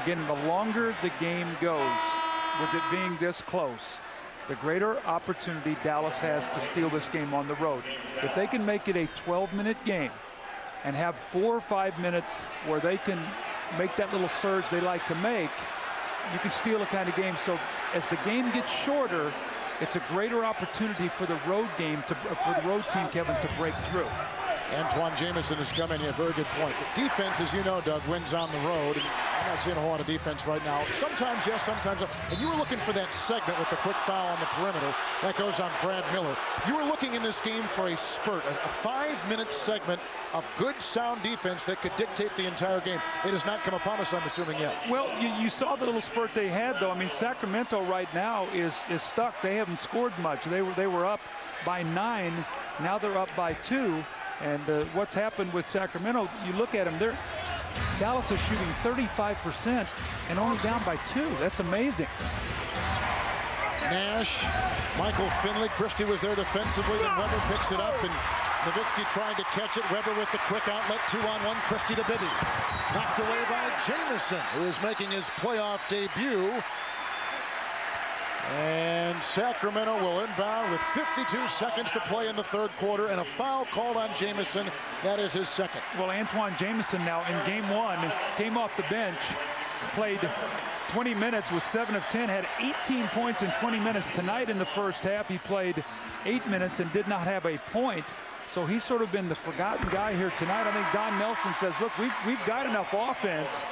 Again, the longer the game goes, with it being this close, the greater opportunity Dallas has to steal this game on the road. If they can make it a 12-minute game and have 4 or 5 minutes where they can make that little surge they like to make, you can steal a kind of game. So as the game gets shorter, it's a greater opportunity for the road game for the road team, Kevin, to break through. Antoine Jameson has come in. He had a very good point. But defense, as you know, Doug, wins on the road. And I'm not seeing a whole lot of defense right now. Sometimes yes, sometimes no. And you were looking for that segment with the quick foul on the perimeter. That goes on Brad Miller. You were looking in this game for a spurt, a 5-minute segment of good, sound defense that could dictate the entire game. It has not come upon us, I'm assuming, yet. Well, you saw the little spurt they had, though. I mean, Sacramento right now is stuck. They haven't scored much. They were up by 9. Now they're up by 2. And what's happened with Sacramento, you look at them, Dallas is shooting 35% and only down by 2. That's amazing. Nash, Michael Finley, Christie was there defensively, then Weber picks it up, and Nowitzki trying to catch it. Weber with the quick outlet, 2-on-1, Christie to Bibby. Knocked away by Jameson, who is making his playoff debut. And Sacramento will inbound with 52 seconds to play in the third quarter, and a foul called on Jameson. That is his second. Well, Antoine Jameson now in game 1 came off the bench, played 20 minutes, was 7 of 10, had 18 points in 20 minutes. Tonight in the first half, he played 8 minutes and did not have a point. So he's sort of been the forgotten guy here tonight. I think Don Nelson says, look, we've got enough offense.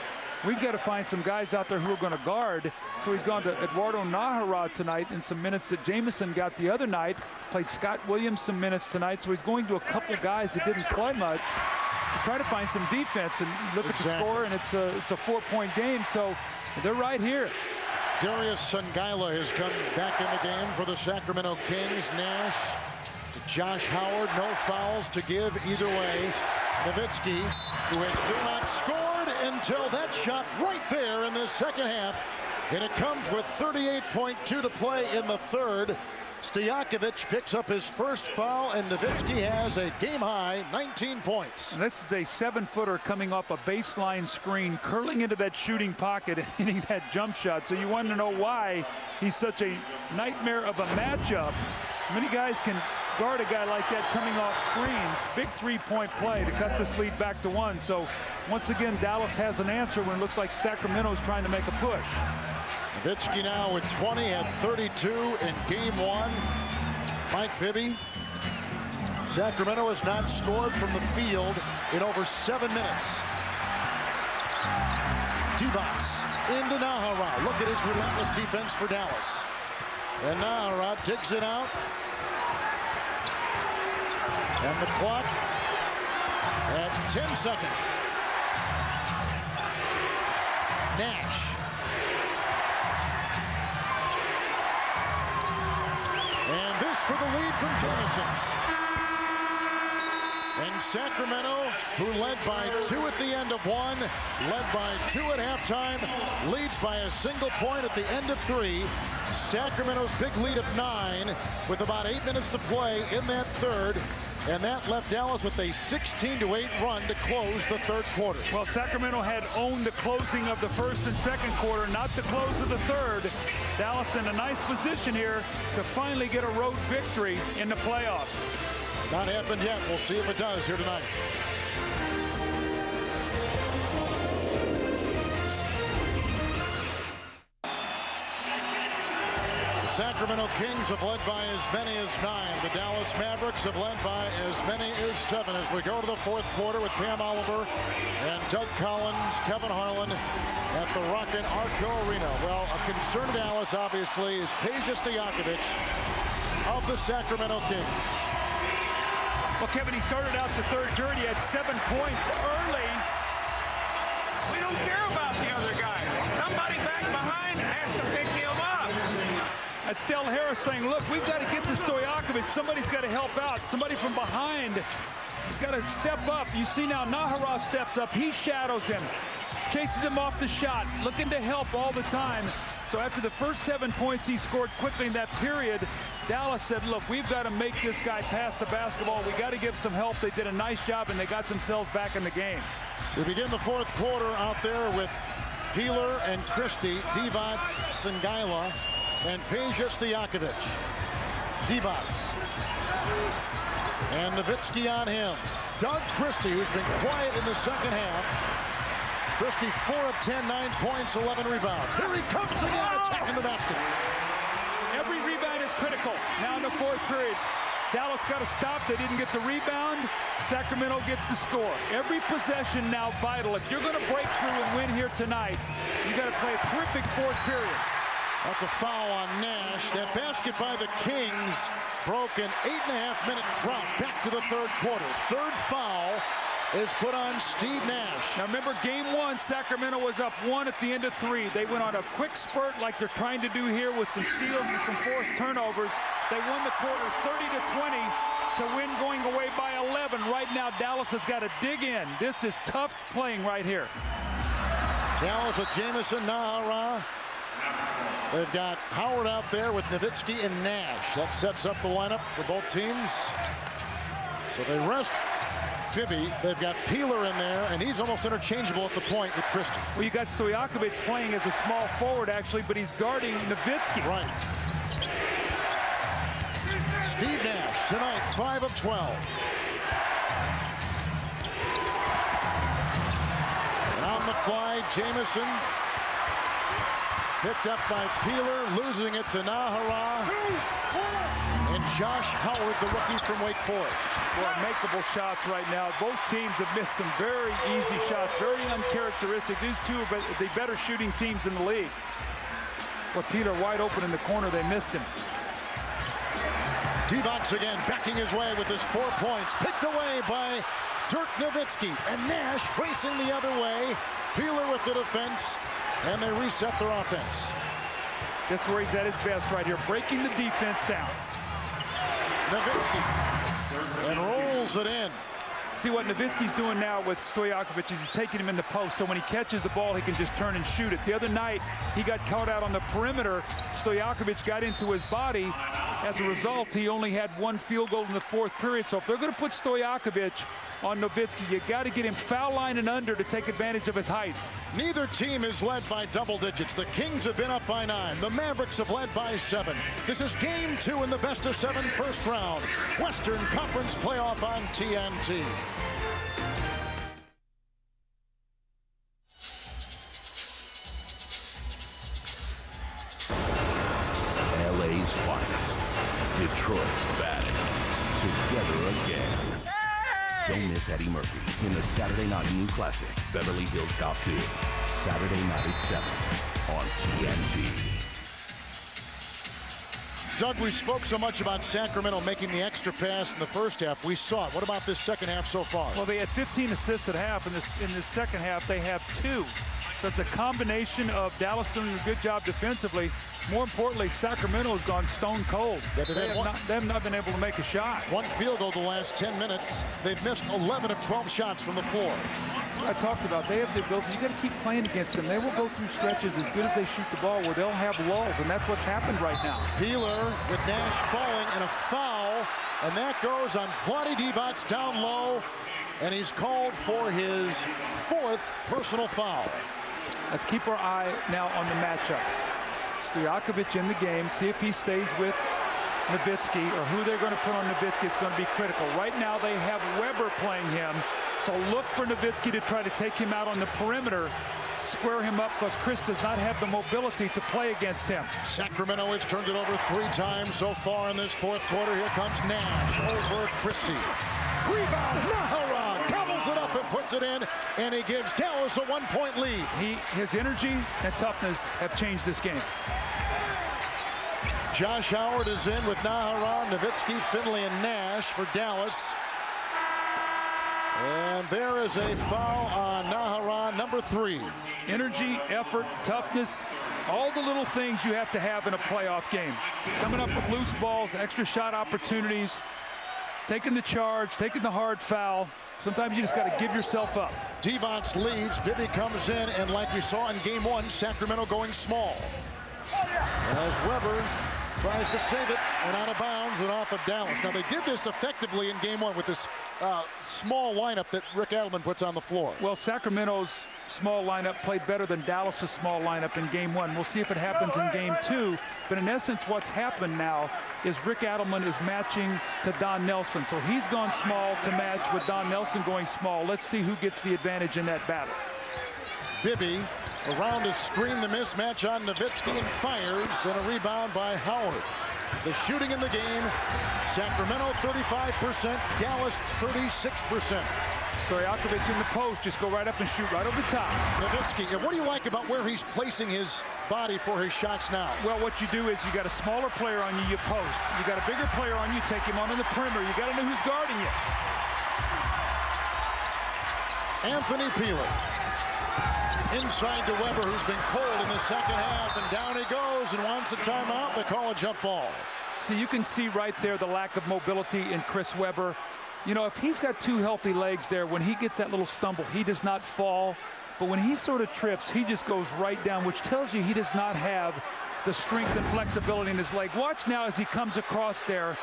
We've got to find some guys out there who are going to guard. So he's gone to Eduardo Nájera tonight in some minutes that Jameson got the other night. Played Scott Williams some minutes tonight. So he's going to a couple guys that didn't play much to try to find some defense. And look at the score, and it's a 4-point game. So they're right here. Darius Songaila has come back in the game for the Sacramento Kings. Nash to Josh Howard. No fouls to give either way. Nowitzki, who has still not scored until that shot right there in the second half. And it comes with 38.2 to play in the third. Stojakovic picks up his first foul, and Nowitzki has a game-high 19 points. And this is a 7-footer coming off a baseline screen, curling into that shooting pocket and hitting that jump shot. So you want to know why he's such a nightmare of a matchup. Many guys can guard a guy like that coming off screens. Big 3-point play to cut this lead back to 1. So once again, Dallas has an answer when it looks like Sacramento's trying to make a push. Nowitzki now with 20, had 32 in game 1. Mike Bibby. Sacramento has not scored from the field in over 7 minutes. Divac into Nájera. Look at his relentless defense for Dallas. And Nájera digs it out. And the clock at 10 seconds. Nash. And this for the lead from Jameson. And Sacramento, who led by 2 at the end of 1, led by 2 at halftime, leads by a single point at the end of 3. Sacramento's big lead of 9 with about 8 minutes to play in that third. And that left Dallas with a 16-8 run to close the third quarter. Well, Sacramento had owned the closing of the first and second quarter, not the close of the third. Dallas in a nice position here to finally get a road victory in the playoffs. It's not happened yet. We'll see if it does here tonight. Sacramento Kings have led by as many as 9. The Dallas Mavericks have led by as many as 7 as we go to the fourth quarter with Pam Oliver and Doug Collins, Kevin Harlan at the Rockin' Arco Arena. Well, a concerned Dallas, obviously, is Peja Stojakovic of the Sacramento Kings. Well, Kevin, he started out the third period. He had 7 points early. We don't care about the other guy. Somebody back behind has to pick him up. That's Del Harris saying, look, we've got to get to Stojakovic. Somebody's got to help out. Somebody from behind has got to step up. You see now Nájera steps up. He shadows him, chases him off the shot, looking to help all the time. So after the first 7 points he scored quickly in that period, Dallas said, look, we've got to make this guy pass the basketball. We got to give some help. They did a nice job, and they got themselves back in the game. We begin the fourth quarter out there with Peeler and Christie, Divac, Songaila, and Peja Stojakovic. Divac. And Nowitzki on him. Doug Christie, who's been quiet in the second half. Christie 4 of 10, 9 points, 11 rebounds. Here he comes again, attacking the basket. Every rebound is critical. Now in the fourth period, Dallas got to stop. They didn't get the rebound. Sacramento gets the score. Every possession now vital. If you're going to break through and win here tonight, you got to play a terrific fourth period. That's a foul on Nash. That basket by the Kings broke an 8.5-minute drought back to the third quarter. Third foul is put on Steve Nash. Now remember, game one, Sacramento was up 1 at the end of 3. They went on a quick spurt like they're trying to do here with some steals and some forced turnovers. They won the quarter 30-20 to win going away by 11. Right now, Dallas has got to dig in. This is tough playing right here. Dallas with Jamison, Nahara. They've got Howard out there with Nowitzki and Nash. That sets up the lineup for both teams. So they rest Bibby. They've got Peeler in there, and he's almost interchangeable at the point with Christie. Well, you got Stojakovic playing as a small forward, actually, but he's guarding Nowitzki. Right. Steve Nash tonight, 5 of 12. And on the fly, Jamison. Picked up by Peeler, losing it to Nahara. And Josh Howard, the rookie from Wake Forest. Well, makeable shots right now. Both teams have missed some very easy shots, very uncharacteristic. These two are the better shooting teams in the league. But Peeler wide open in the corner, they missed him. Divac again, backing his way with his 4 points. Picked away by Dirk Nowitzki. And Nash racing the other way. Peeler with the defense. And they reset their offense. That's where he's at his best right here, breaking the defense down. Nowitzki and rolls it in. See what Nowitzki's doing now with Stojakovic is he's taking him in the post, so when he catches the ball, he can just turn and shoot it. The other night, he got caught out on the perimeter. Stojakovic got into his body. As a result, he only had 1 field goal in the fourth period. So if they're going to put Stojakovic on Nowitzki, you got to get him foul line and under to take advantage of his height. Neither team is led by double digits. The Kings have been up by 9. The Mavericks have led by 7. This is game 2 in the best-of-7 first round. Western Conference playoff on TNT. LA's finest, Detroit's baddest, together again. Don't miss Eddie Murphy in the Saturday Night New Classic, Beverly Hills Cop 2, Saturday night at 7 on TNT. Doug, we spoke so much about Sacramento making the extra pass in the first half. We saw it. What about this second half so far? Well, they had 15 assists at half. In this second half, they have 2. So it's a combination of Dallas doing a good job defensively. More importantly, Sacramento has gone stone cold. Yeah, they have not been able to make a shot. 1 field goal the last 10 minutes. They've missed 11 of 12 shots from the floor. I talked about they have the ability. You got to keep playing against them. They will go through stretches as good as they shoot the ball where they'll have lulls, and that's what's happened right now. Peeler with Nash falling and a foul, and that goes on Vlade Divac down low, and he's called for his 4th personal foul. Let's keep our eye now on the matchups. Stojakovic in the game. See if he stays with Nowitzki or who they're going to put on Nowitzki. It's going to be critical. Right now they have Weber playing him. So look for Nowitzki to try to take him out on the perimeter, square him up, because Chris does not have the mobility to play against him. Sacramento has turned it over 3 times so far in this fourth quarter. Here comes Nash over Christie. Rebound, Nahara gobbles it up and puts it in, and he gives Dallas a 1-point lead. His energy and toughness have changed this game. Josh Howard is in with Nahara, Nowitzki, Finley, and Nash for Dallas. And there is a foul on Nahara, number 3. Energy, effort, toughness, all the little things you have to have in a playoff game. Coming up with loose balls, extra shot opportunities, taking the charge, taking the hard foul. Sometimes you just got to give yourself up. Divac leads, Bibby comes in, and like you saw in game 1, Sacramento going small. As Weber tries to save it and out of bounds and off of Dallas. Now they did this effectively in game 1 with this small lineup that Rick Adelman puts on the floor. Well, Sacramento's small lineup played better than Dallas's small lineup in game 1. We'll see if it happens in game 2. But in essence, what's happened now is Rick Adelman is matching to Don Nelson. So he's gone small to match with Don Nelson going small. Let's see who gets the advantage in that battle. Bibby around to screen the mismatch on Nowitzki and fires, and a rebound by Howard. The shooting in the game, Sacramento 35%, Dallas 36%. Stojakovic in the post, just go right up and shoot right over the top. Nowitzki, what do you like about where he's placing his body for his shots now? Well, what you do is you got a smaller player on you, you post. You got a bigger player on you, take him on in the perimeter. You got to know who's guarding you. Anthony Peeler. Inside to Weber, who's been cold in the second half, and down he goes and wants a timeout. They call a jump ball. See, you can see right there the lack of mobility in Chris Weber. You know, if he's got two healthy legs there, when he gets that little stumble, he does not fall. But when he sort of trips, he just goes right down, which tells you he does not have the strength and flexibility in his leg. Watch now as he comes across there.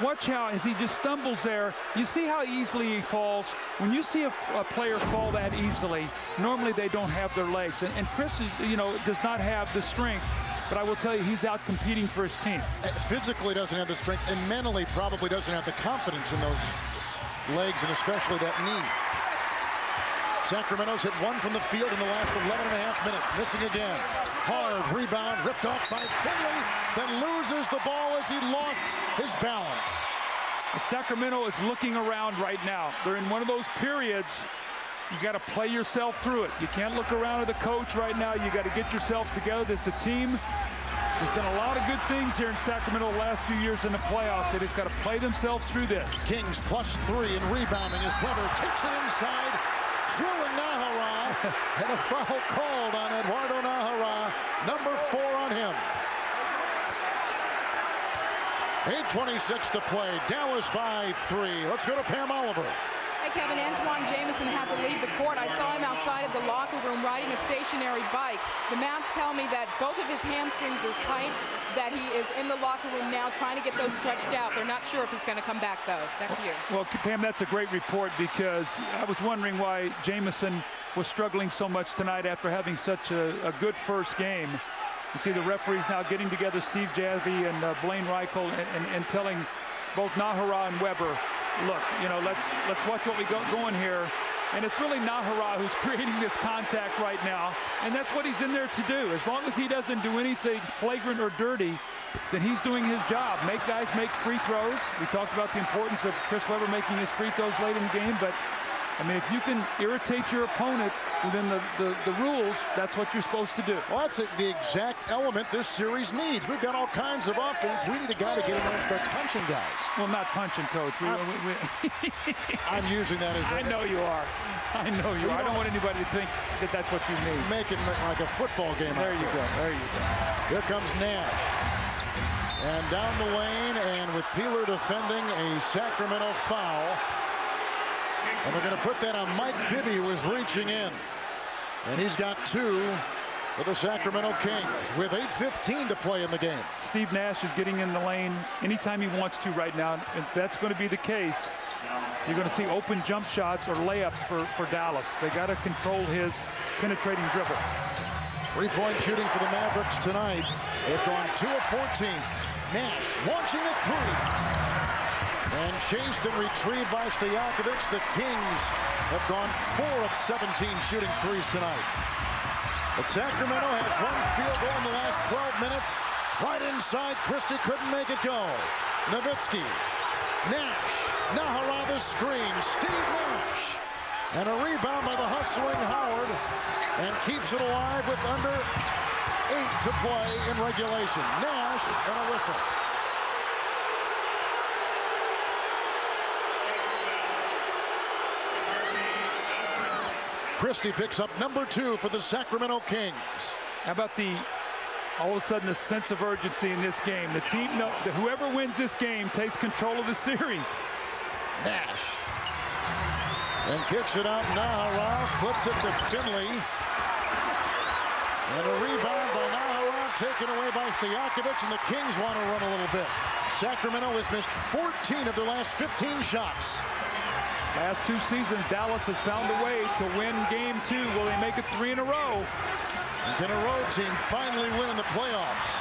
Watch how, as he just stumbles there, you see how easily he falls. When you see a player fall that easily, normally they don't have their legs. And Chris, does not have the strength. But I will tell you, he's out competing for his team. Physically doesn't have the strength, and mentally probably doesn't have the confidence in those legs, and especially that knee. Sacramento's hit one from the field in the last 11 and a half minutes. Missing again. Hard rebound, ripped off by Finley, then loses the ball as he lost his balance. Sacramento is looking around right now. They're in one of those periods. You got to play yourself through it. You can't look around at the coach right now. You got to get yourselves together. This is a team that's done a lot of good things here in Sacramento the last few years in the playoffs. They just got to play themselves through this. Kings +3 in rebounding as Weber takes it inside. Drilling Nahara, and a foul called on Eduardo Nahara, number 4 on him. 8:26 to play, Dallas by 3. Let's go to Pam Oliver. Hey, Kevin, Antoine Jamison had to leave the court. I saw him outside of the locker room riding a stationary bike. The Mavs tell me that both of his hamstrings are tight, that he is in the locker room now trying to get those stretched out. They're not sure if he's going to come back, though. Back to you. Well, Pam, that's a great report, because I was wondering why Jamison was struggling so much tonight after having such a good first game. You see the referees now getting together, Steve Javie and Blaine Reichel, and telling both Nahara and Weber, look, let's watch what we got going here. And it's really Nahara who's creating this contact right now. And that's what he's in there to do. As long as he doesn't do anything flagrant or dirty, then he's doing his job. Make guys make free throws. We talked about the importance of Chris Weber making his free throws late in the game. But, I mean, if you can irritate your opponent within the rules, that's what you're supposed to do. Well, that's the exact element this series needs. We've got all kinds of offense. We need a guy to get in there and start punching guys. Well, not punching, Coach. I'm using that as I know you are. I know you are. I don't want anybody to think that that's what you mean. Make it like a football game. There you go. There you go. Here comes Nash. And down the lane, and with Peeler defending, a Sacramento foul. And they're going to put that on Mike Bibby, who was reaching in. And he's got 2 for the Sacramento Kings with 8:15 to play in the game. Steve Nash is getting in the lane anytime he wants to right now. If that's going to be the case, you're going to see open jump shots or layups for Dallas. They got to control his penetrating dribble. 3-point shooting for the Mavericks tonight. They've gone 2 of 14. Nash launching a 3. And chased and retrieved by Stojakovic. The Kings have gone 4 of 17 shooting threes tonight. But Sacramento has 1 field goal in the last 12 minutes. Right inside, Christie couldn't make it go. Nowitzki, Nash, Nahara the screen, Steve Nash. And a rebound by the hustling Howard. And keeps it alive with under 8 to play in regulation. Nash and a whistle. Christie picks up number 2 for the Sacramento Kings. How about all of a sudden the sense of urgency in this game? The team, whoever wins this game takes control of the series. Nash. And kicks it out. Nahara flips it to Finley. And a rebound by Nahara taken away by Stojakovic, and the Kings want to run a little bit. Sacramento has missed 14 of their last 15 shots. Last 2 seasons, Dallas has found a way to win game 2. Will they make it 3 in a row? Can a road team finally win in the playoffs?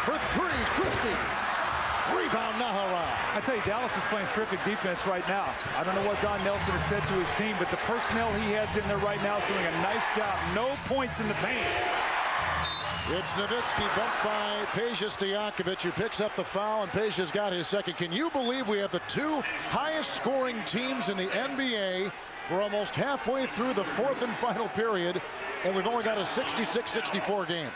For 3, Christie. Rebound, Nahara. I tell you, Dallas is playing terrific defense right now. I don't know what Don Nelson has said to his team, but the personnel he has in there right now is doing a nice job. No points in the paint. It's Nowitzki bumped by Peja Stojakovic, who picks up the foul, and Peja's got his second. Can you believe we have the two highest scoring teams in the NBA? We're almost halfway through the fourth and final period, and we've only got a 66-64 game.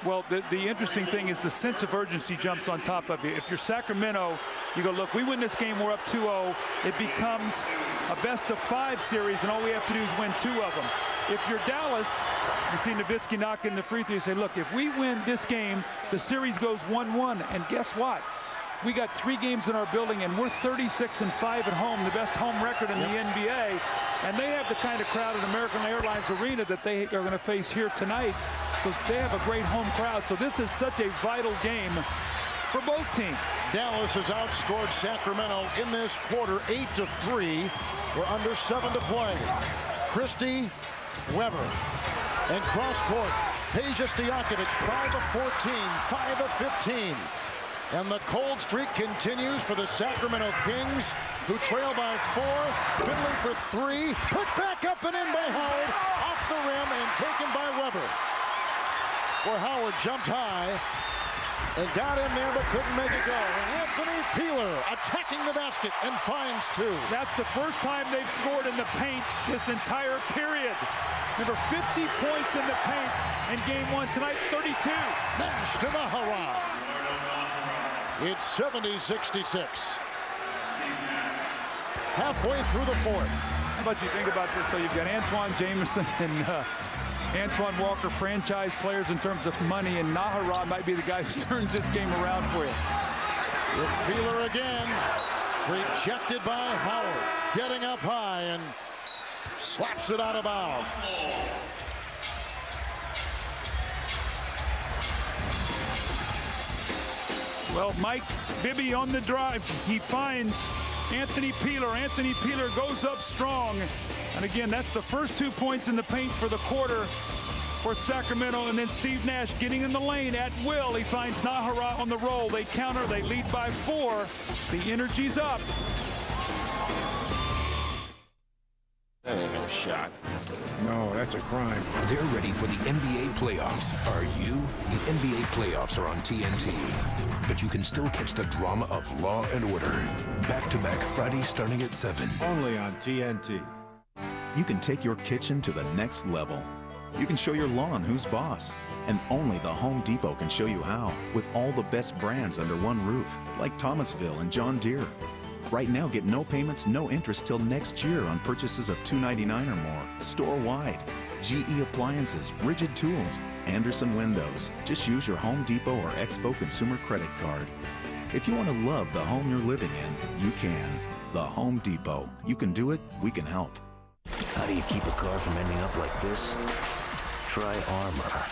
Well, the interesting thing is the sense of urgency jumps on top of you. If you're Sacramento, you go, look, we win this game, we're up 2-0. It becomes a best-of-5 series, and all we have to do is win 2 of them. If you're Dallas, you see Nowitzki knock in the free throw, you say, look, if we win this game, the series goes 1-1, and guess what? We got 3 games in our building, and we're 36-5 at home, the best home record in the NBA. And they have the kind of crowd at American Airlines Arena that they are going to face here tonight. So they have a great home crowd. So this is such a vital game for both teams. Dallas has outscored Sacramento in this quarter 8-3. We're under 7 to play. Christie, Weber, and cross court. Peja Stojakovic, 5 of 14, 5 of 15. And the cold streak continues for the Sacramento Kings, who trail by 4. Finley for 3. Put back up and in by Howard. Off the rim and taken by Weber. Where Howard jumped high and got in there but couldn't make it go. And Anthony Peeler attacking the basket and finds 2. That's the first time they've scored in the paint this entire period. Remember, 50 points in the paint in game 1 tonight, 32. Nash to Nahara. It's 70-66. Halfway through the fourth. How about you think about this? So you've got Antoine Jameson and Antoine Walker, franchise players in terms of money, and Nahara might be the guy who turns this game around for you. It's Peeler again. Rejected by Howard. Getting up high and slaps it out of bounds. Well, Mike Bibby on the drive. He finds Anthony Peeler. Anthony Peeler goes up strong. And again, that's the first 2 points in the paint for the quarter for Sacramento. And then Steve Nash getting in the lane at will. He finds Nahara on the roll. They counter. They lead by 4. The energy's up. That ain't no shot. No, that's a crime. They're ready for the NBA playoffs. Are you? The NBA playoffs are on TNT. But you can still catch the drama of Law and Order. Back-to-back Fridays starting at 7. Only on TNT. You can take your kitchen to the next level. You can show your lawn who's boss. And only the Home Depot can show you how, with all the best brands under one roof, like Thomasville and John Deere. Right now, get no payments, no interest till next year on purchases of $299 or more, store-wide. GE Appliances, Rigid Tools, Anderson Windows. Just use your Home Depot or Expo Consumer Credit Card. If you want to love the home you're living in, you can. The Home Depot. You can do it, we can help. How do you keep a car from ending up like this? Try Armor.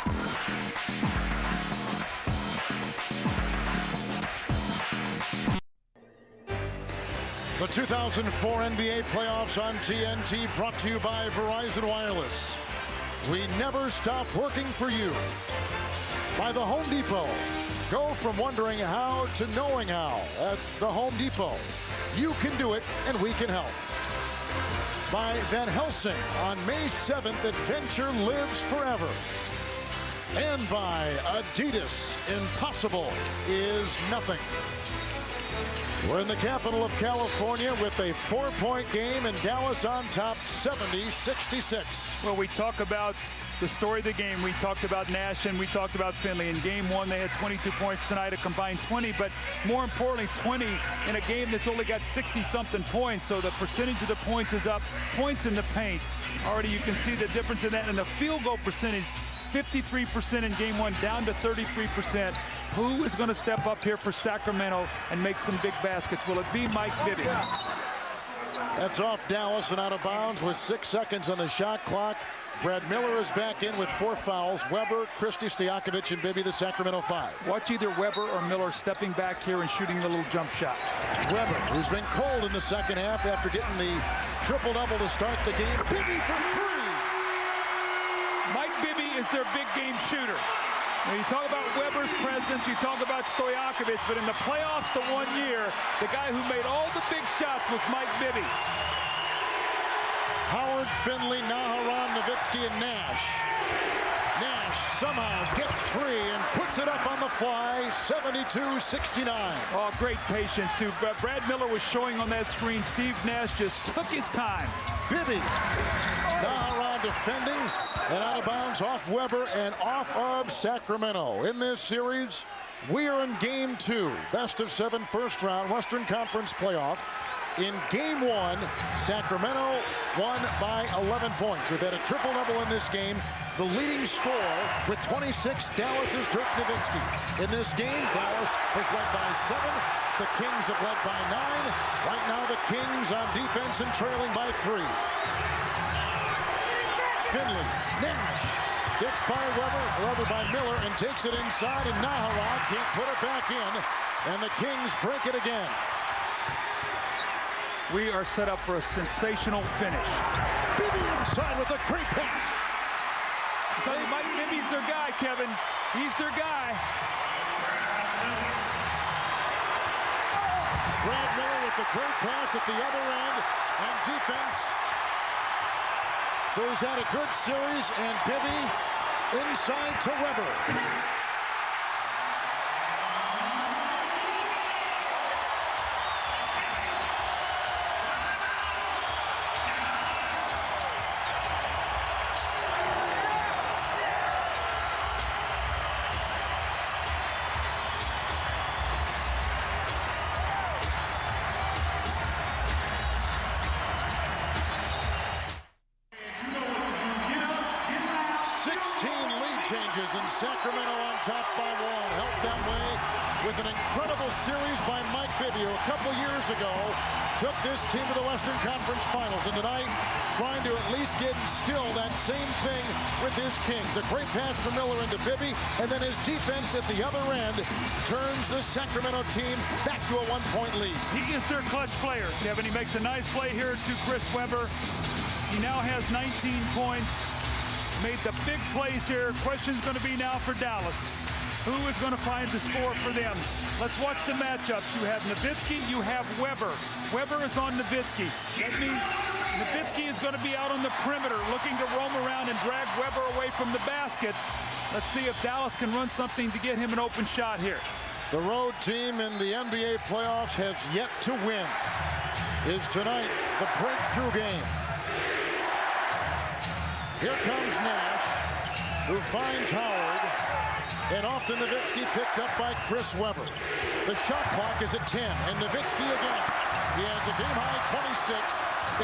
The 2004 NBA playoffs on TNT, brought to you by Verizon Wireless. We never stop working for you. By the Home Depot. Go from wondering how to knowing how at the Home Depot. You can do it, and we can help. By Van Helsing. On May 7th, adventure lives forever. And by Adidas. Impossible is nothing. We're in the capital of California with a 4-point game, and Dallas on top 70-66. Well, we talk about the story of the game. We talked about Nash and we talked about Finley. In game 1, they had 22 points tonight, a combined 20, but more importantly, 20 in a game that's only got 60-something points. So the percentage of the points is up. Points in the paint. Already you can see the difference in that. And the field goal percentage, 53% in game 1, down to 33%. Who is going to step up here for Sacramento and make some big baskets? Will it be Mike Bibby? That's off Dallas and out of bounds with 6 seconds on the shot clock. Brad Miller is back in with 4 fouls. Weber, Christie, Stojakovic, and Bibby, the Sacramento 5. Watch either Weber or Miller stepping back here and shooting the little jump shot. Weber, who's been cold in the second half after getting the triple-double to start the game. Bibby for 3. Mike Bibby is their big game shooter. Now you talk about Weber's presence, you talk about Stojakovic, but in the playoffs the 1 year, the guy who made all the big shots was Mike Bibby. Howard, Finley, Nahara, Nowitzki, and Nash. Nash somehow gets free and puts it up on the fly, 72-69. Oh, great patience, too. Brad Miller was showing on that screen. Steve Nash just took his time. Bibby. Nahara defending and out of bounds off Weber and off of Sacramento. In this series, we are in game 2. Best of 7 first round Western Conference playoff. In game 1, Sacramento won by 11 points. We've had a triple-double in this game. The leading scorer with 26, Dallas is Dirk Nowitzki. In this game, Dallas has led by 7. The Kings have led by 9. Right now, the Kings on defense and trailing by 3. Finley, Nash, gets by Weber, or rather by Miller, and takes it inside, and Nahara can't put it back in, and the Kings break it again. We are set up for a sensational finish. Bibby inside with a great pass. I tell you, Mike Bibby's their guy, Kevin. He's their guy. Brad Miller with the great pass at the other end, and defense. So he's had a good series, and Bibby inside to Weber. 16 lead changes, and Sacramento on top by 1. Helped that way with an incredible series by Mike Bibby, who a couple years ago took this team to the Western Conference Finals, and tonight trying to at least get instill that same thing with his Kings. A great pass from Miller into Bibby, and then his defense at the other end turns the Sacramento team back to a 1-point lead. He is their clutch player, Kevin. He makes a nice play here to Chris Weber. He now has 19 points. Made the big plays here. Question's going to be now for Dallas. Who is going to find the score for them? Let's watch the matchups. You have Nowitzki, you have Weber. Weber is on Nowitzki. That means Nowitzki is going to be out on the perimeter looking to roam around and drag Weber away from the basket. Let's see if Dallas can run something to get him an open shot here. The road team in the NBA playoffs has yet to win. Is tonight the breakthrough game. Here comes Nash, who finds Howard, and off to Nowitzki, picked up by Chris Weber. The shot clock is at 10, and Nowitzki again. He has a game-high 26.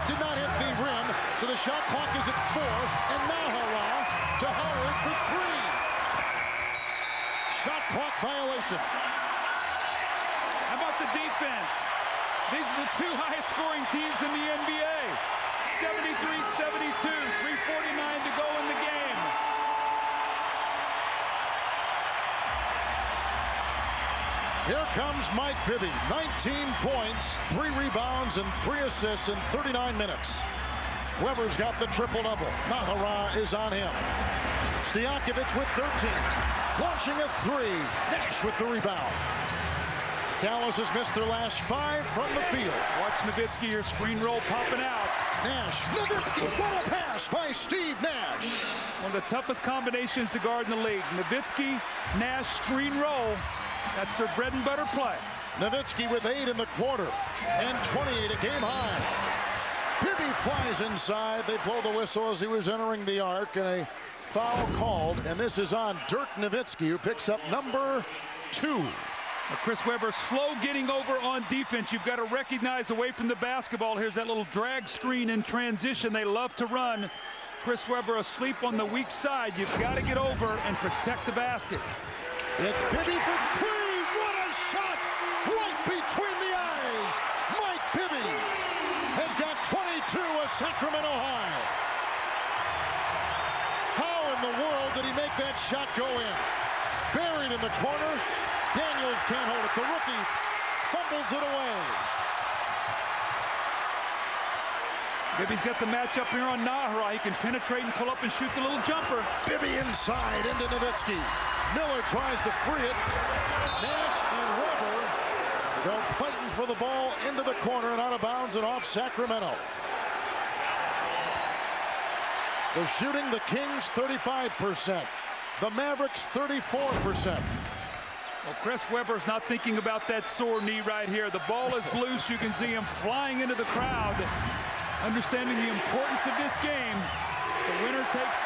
It did not hit the rim, so the shot clock is at 4, and Nahara to Howard for 3. Shot clock violation. How about the defense? These are the 2 highest scoring teams in the NBA. 73-72, 3:49 to go in the game. Here comes Mike Bibby, 19 points, 3 rebounds, and 3 assists in 39 minutes. Weber's got the triple-double. Nahara is on him. Stojakovic with 13. Launching a 3. Nash with the rebound. Dallas has missed their last 5 from the field. Watch Nowitzki, your screen roll popping out. Nash, Nowitzki, what a pass by Steve Nash. One of the toughest combinations to guard in the league. Nowitzki, Nash, screen roll. That's their bread and butter play. Nowitzki with 8 in the quarter and 28 a game high. Bibby flies inside. They blow the whistle as he was entering the arc, and a foul called, and this is on Dirk Nowitzki, who picks up number 2. Chris Weber slow getting over on defense. You've got to recognize away from the basketball. Here's that little drag screen in transition they love to run. Chris Weber asleep on the weak side. You've got to get over and protect the basket. It's Bibby for 3. What a shot right between the eyes. Mike Bibby has got 22, a Sacramento high. How in the world did he make that shot go in? Buried in the corner. Daniels can't hold it. The rookie fumbles it away. Bibby's got the matchup here on Nahara. He can penetrate and pull up and shoot the little jumper. Bibby inside into Nowitzki. Miller tries to free it. Nash and Weber go fighting for the ball into the corner and out of bounds and off Sacramento. The shooting, the Kings 35%. The Mavericks 34%. Well, Chris Webber's not thinking about that sore knee right here. The ball is loose. You can see him flying into the crowd, understanding the importance of this game. The winner takes,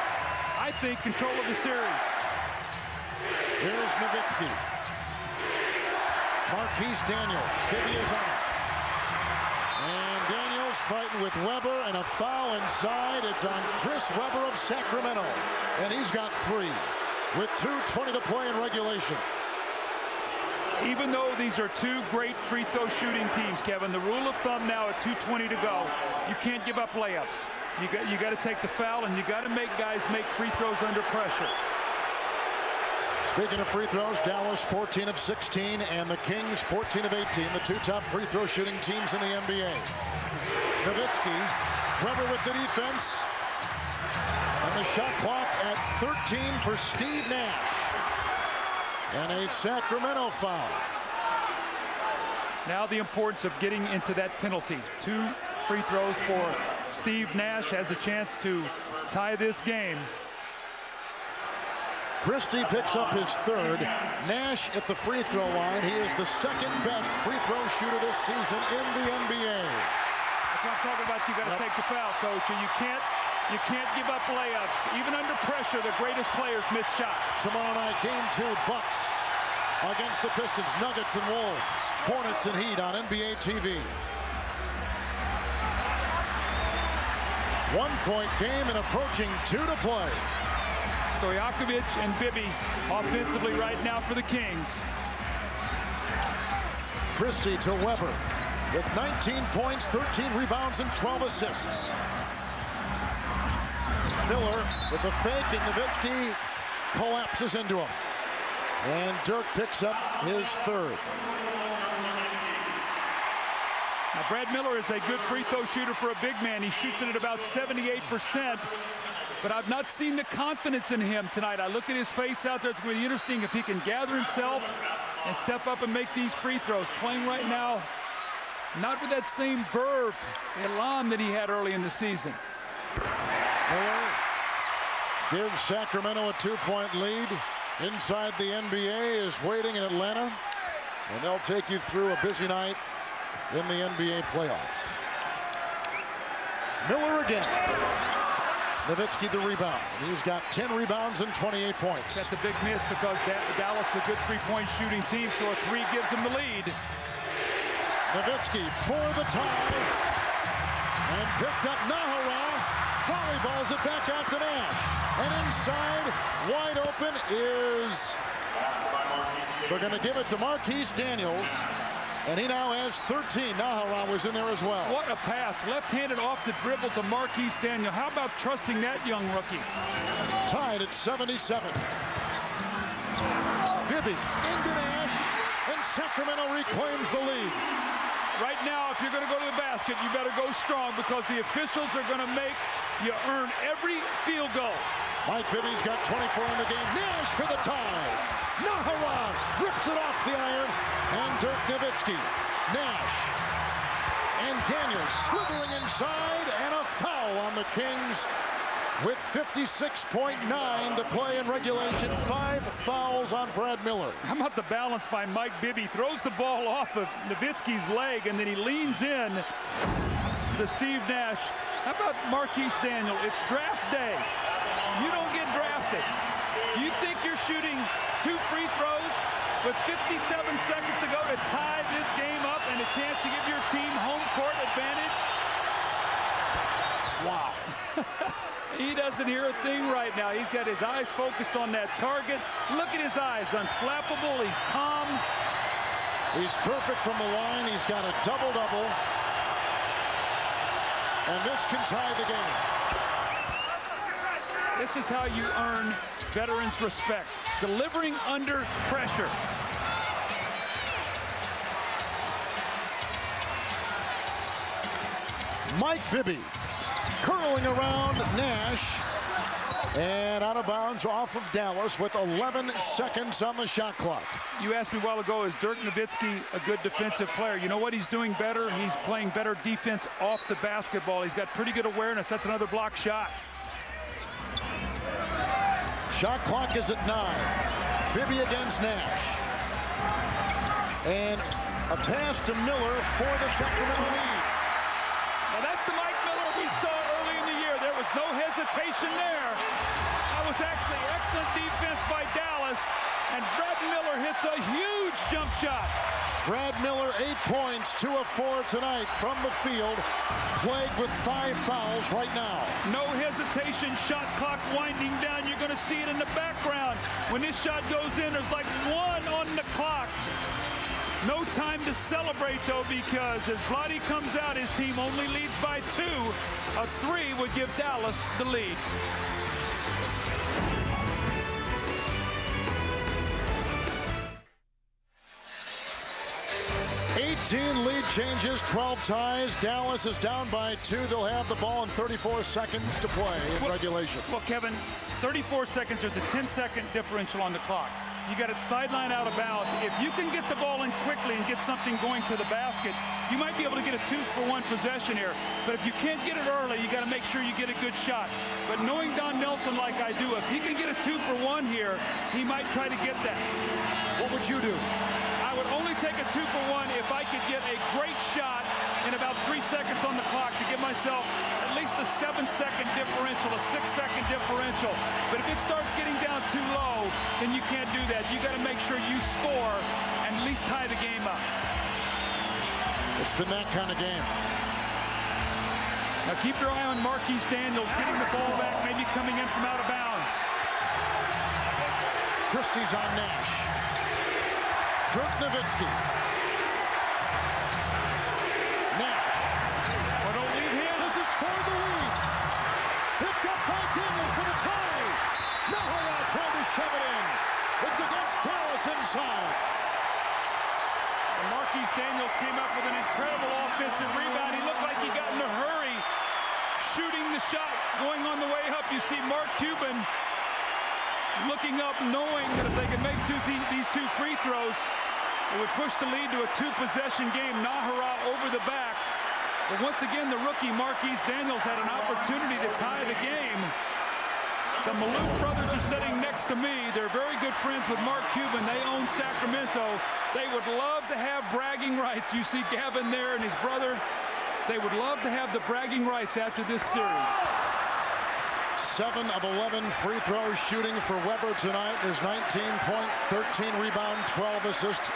I think, control of the series. Here's Nowitzki. Marquise Daniels. Bibby is on. And Daniels fighting with Webber, and a foul inside. It's on Chris Webber of Sacramento. And he's got 3 with 2:20 to play in regulation. Even though these are 2 great free throw shooting teams, Kevin, the rule of thumb now at 2:20 to go, you can't give up layups. You got to take the foul, and you got to make guys make free throws under pressure. Speaking of free throws, Dallas 14 of 16, and the Kings 14 of 18, the 2 top free throw shooting teams in the NBA. Nowitzki, Webber with the defense, and the shot clock at 13 for Steve Nash. And a Sacramento foul. Now the importance of getting into that penalty. 2 free throws for Steve Nash. Has a chance to tie this game. Christie picks up his 3rd. Nash at the free throw line. He is the 2nd best free throw shooter this season in the NBA. That's what I'm talking about. You got to take the foul, Coach. And you can't give up layups. Even under pressure, the greatest players miss shots. Tomorrow night, game 2, Bucks against the Pistons, Nuggets and Wolves, Hornets and Heat on NBA TV. 1-point game and approaching 2 to play. Stojakovic and Bibby offensively right now for the Kings. Christie to Webber with 19 points, 13 rebounds, and 12 assists. Miller with the fake, and Nowitzki collapses into him. And Dirk picks up his 3rd. Now, Brad Miller is a good free throw shooter for a big man. He shoots it at about 78%. But I've not seen the confidence in him tonight. I look at his face out there. It's going to be interesting if he can gather himself and step up and make these free throws. Playing right now, not with that same verve, elan that he had early in the season. Miller gives Sacramento a 2-point lead. Inside the NBA is waiting in Atlanta. And they'll take you through a busy night in the NBA playoffs. Miller again. Nowitzki the rebound. He's got 10 rebounds and 28 points. That's a big miss because Dallas is a good 3-point shooting team, so a 3 gives them the lead. Nowitzki for the tie. And picked up Nahara. Volleyballs it back out to Nash. And inside, wide open is... They're going to give it to Marquise Daniels. And he now has 13. Nahara was in there as well. What a pass. Left-handed off the dribble to Marquise Daniel. How about trusting that young rookie? Tied at 77. Bibby into Nash, and Sacramento reclaims the lead. Right now, if you're going to go to the basket, you better go strong because the officials are going to make you earn every field goal. Mike Bibby's got 24 in the game. Nash for the tie. Nahara rips it off the iron. And Dirk Nowitzki. Nash. And Daniels slithering inside. And a foul on the Kings with 56.9 to play in regulation. 5 fouls on Brad Miller. How about the balance by Mike Bibby? Throws the ball off of Nowitzki's leg, and then he leans in to Steve Nash. How about Marquise Daniel? It's draft day. You don't get drafted. You think you're shooting 2 free throws with 57 seconds to go to tie this game up and a chance to give your team home court advantage? Wow. He doesn't hear a thing right now. He's got his eyes focused on that target. Look at his eyes, unflappable. He's calm. He's perfect from the line. He's got a double-double. And this can tie the game. This is how you earn veterans' respect. Delivering under pressure. Mike Bibby curling around Nash. And out of bounds off of Dallas with 11 seconds on the shot clock. You asked me a while ago, is Dirk Nowitzki a good defensive player? You know what he's doing better? He's playing better defense off the basketball. He's got pretty good awareness. That's another block shot. Shot clock is at 9. Bibby against Nash. And a pass to Miller for the Sacramento lead. Now that's the Mike Miller we saw early in the year. There was no hesitation there. That was actually excellent defense by Dallas. And Brad Miller hits a huge jump shot. Brad Miller, 8 points, 2 of 4 tonight from the field, plagued with 5 fouls right now. No hesitation, shot clock winding down. You're going to see it in the background. When this shot goes in, there's like 1 on the clock. No time to celebrate, though, because as Vlade comes out, his team only leads by 2. A 3 would give Dallas the lead. 18 lead changes, 12 ties. Dallas is down by 2. They'll have the ball in 34 seconds to play in regulation. Well, Kevin, 34 seconds, there's a 10-second differential on the clock. You got it sideline out of bounds. If you can get the ball in quickly and get something going to the basket, you might be able to get a 2-for-1 possession here. But if you can't get it early, you got to make sure you get a good shot. But knowing Don Nelson like I do, if he can get a 2-for-1 here, he might try to get that. What would you do? I would only take a 2-for-1 if I could get a great shot in about 3 seconds on the clock to give myself at least a 7-second differential, a 6-second differential. But if it starts getting down too low, then you can't do that. You got to make sure you score and at least tie the game up. It's been that kind of game. Now keep your eye on Marquise Daniels getting the ball back, maybe coming in from out of bounds. Christie's on Nash. Dirk Nowitzki. Nash. Well, don't leave him. This is for the lead. Picked up by Daniels for the tie. Nahara trying to shove it in. It's against Dallas inside. And Marquise Daniels came up with an incredible offensive rebound. He looked like he got in a hurry, shooting the shot, going on the way up. You see Mark Cuban looking up, knowing that if they could make these 2 free throws, it would push the lead to a 2-possession game. Nahara over the back. But once again, the rookie Marquise Daniels had an opportunity to tie the game. The Maloof brothers are sitting next to me. They're very good friends with Mark Cuban. They own Sacramento. They would love to have bragging rights. You see Gavin there and his brother. They would love to have the bragging rights after this series. 7 of 11 free throws shooting for Weber tonight. His 19-point, 13 rebound, 12 assist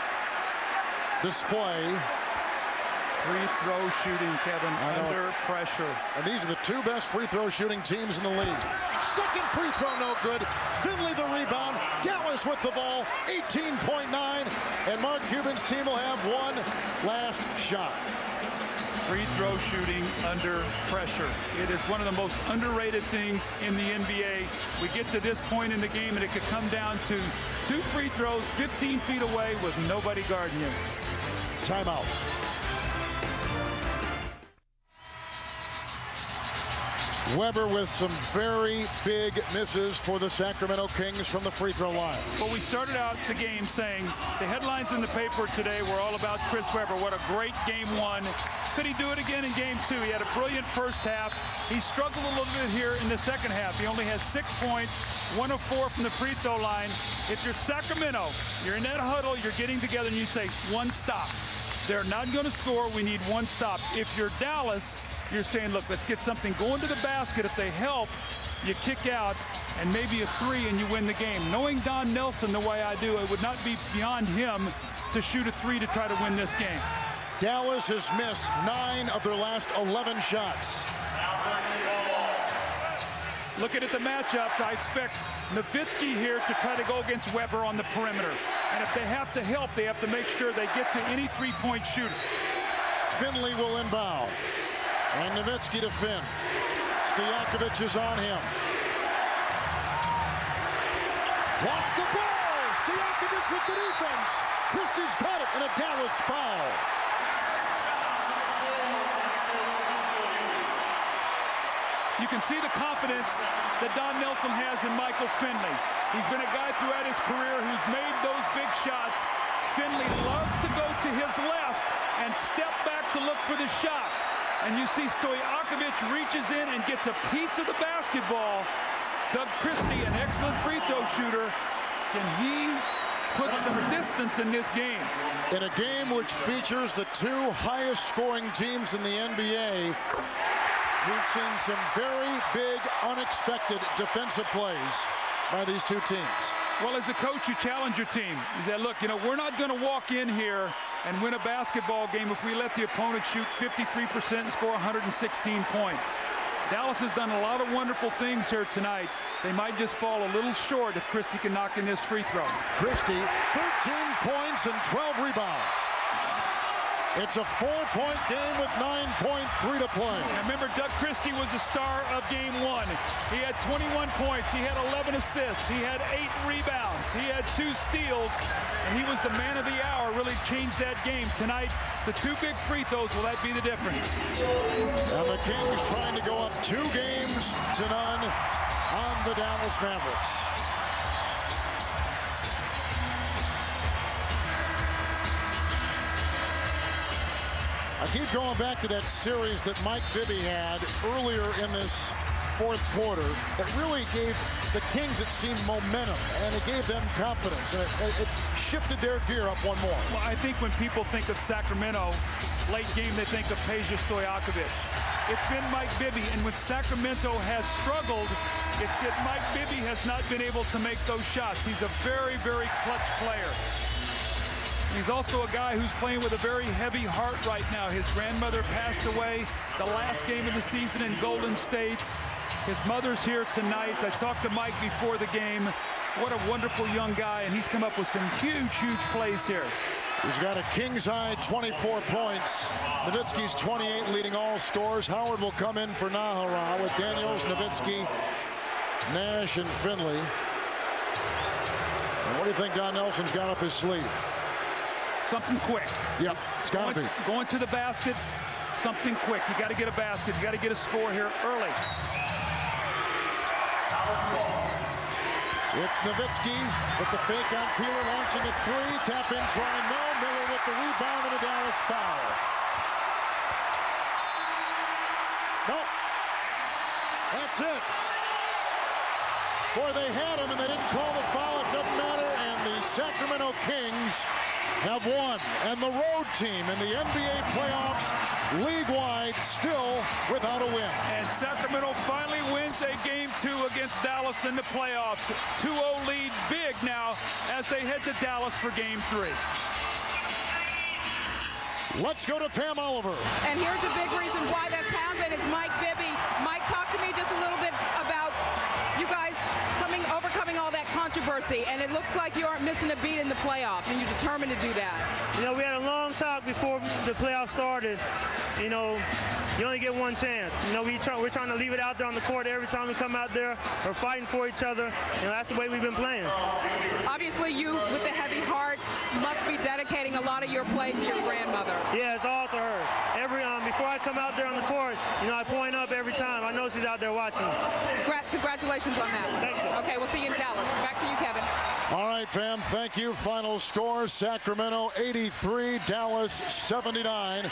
display. Free throw shooting, Kevin, under pressure. And these are the 2 best free throw shooting teams in the league. Second free throw, no good. Finley the rebound. Dallas with the ball, 18.9. And Mark Cuban's team will have 1 last shot. Free throw shooting under pressure. It is one of the most underrated things in the NBA. We get to this point in the game and it could come down to 2 free throws 15 feet away with nobody guarding you. Timeout. Weber with some very big misses for the Sacramento Kings from the free throw line. Well, we started out the game saying the headlines in the paper today were all about Chris Weber. What a great game 1. Could he do it again in game 2? He had a brilliant first half. He struggled a little bit here in the second half. He only has 6 points, 1 of 4 from the free throw line. If you're Sacramento, you're in that huddle, you're getting together and you say, 1 stop. They're not going to score. We need 1 stop. If you're Dallas, you're saying, look, let's get something going to the basket. If they help, you kick out, and maybe a 3 and you win the game. Knowing Don Nelson the way I do, it would not be beyond him to shoot a 3 to try to win this game. Dallas has missed 9 of their last 11 shots. Looking at the matchups, I expect Nowitzki here to try to go against Weber on the perimeter. And if they have to help, they have to make sure they get to any 3-point shooter. Finley will inbound. And Nowitzki to Finn. Stojakovic is on him. Lost the ball. Stojakovic with the defense. Christie's got it, and a Dallas foul. You can see the confidence that Don Nelson has in Michael Finley. He's been a guy throughout his career who's made those big shots. Finley loves to go to his left and step back to look for the shot. And you see Stojakovic reaches in and gets a piece of the basketball. Doug Christie, an excellent free throw shooter. Can he put some distance in this game? In a game which features the two highest scoring teams in the NBA, we've seen some very big, unexpected defensive plays by these two teams. Well, as a coach, you challenge your team. You say, look, you know, we're not going to walk in here and win a basketball game if we let the opponent shoot 53% and score 116 points. Dallas has done a lot of wonderful things here tonight. They might just fall a little short if Christie can knock in this free throw. Christie, 13 points and 12 rebounds. It's a 4-point game with 9.3 to play. Now remember, Doug Christie was the star of game 1. He had 21 points. He had 11 assists. He had 8 rebounds. He had 2 steals. And he was the man of the hour, really changed that game. Tonight, the 2 big free throws, will that be the difference? And the Kings trying to go up 2 games to none on the Dallas Mavericks. I keep going back to that series that Mike Bibby had earlier in this fourth quarter that really gave the Kings, it seemed, momentum, and it gave them confidence, and it shifted their gear up one more. Well, I think when people think of Sacramento, late game, they think of Peja Stojakovic. It's been Mike Bibby, and when Sacramento has struggled, it's that Mike Bibby has not been able to make those shots. He's a very, very clutch player. He's also a guy who's playing with a very heavy heart right now. His grandmother passed away the last game of the season in Golden State. His mother's here tonight. I talked to Mike before the game. What a wonderful young guy, and he's come up with some huge, huge plays here. He's got a Kings-high 24 points. Nowitzki's 28 leading all scores. Howard will come in for Nahara with Daniels, Nowitzki, Nash, and Finley. And what do you think Don Nelson's got up his sleeve? Something quick. Yep, it's got to be. Going to the basket, something quick. You got to get a basket. You got to get a score here early. It's Nowitzki with the fake on Peeler, launching a 3. Tap in, try no. Miller with the rebound and a Dallas foul. No. That's it. Boy, they had him and they didn't call the foul. It doesn't matter. And the Sacramento Kings have won. And the road team in the NBA playoffs, league-wide, still without a win. And Sacramento finally wins a game 2 against Dallas in the playoffs. 2-0 lead, big now as they head to Dallas for game 3. Let's go to Pam Oliver. And here's a big reason why that's happened is Mike Bibby. Mike, talk to me just a little bit about you guys overcoming all that controversy, and it looks like you aren't missing a beat in the playoffs, and you're determined to do that. You know, we had a long talk before the playoffs started. You know, you only get one chance. You know, we're trying to leave it out there on the court every time we come out there. We're fighting for each other, and that's the way we've been playing. Obviously, you, with the heavy heart, must be dedicating a lot of your play to your grandmother. Yeah, it's all to her. Before I come out there on the court, you know, I point up every time. I know she's out there watching. Congratulations on that. Thank you. Okay, we'll see you in Dallas. Back to you, Kevin. All right, fam, thank you. Final score, Sacramento 83, Dallas 79.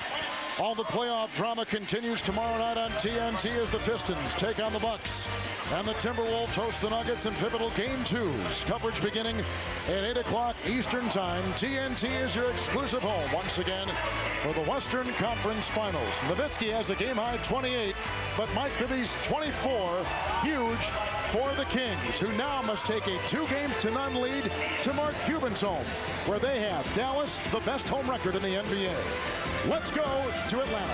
All the playoff drama continues tomorrow night on TNT as the Pistons take on the Bucks. And the Timberwolves host the Nuggets in pivotal Game 2s. Coverage beginning at 8 o'clock Eastern Time. TNT is your exclusive home once again for the Western Conference Finals. Nowitzki has a game-high 28, but Mike Bibby's 24, huge for the Kings, who now must take a 2-games-to-none lead to Mark Cuban's home, where they have Dallas, the best home record in the NBA. Let's go to Atlanta.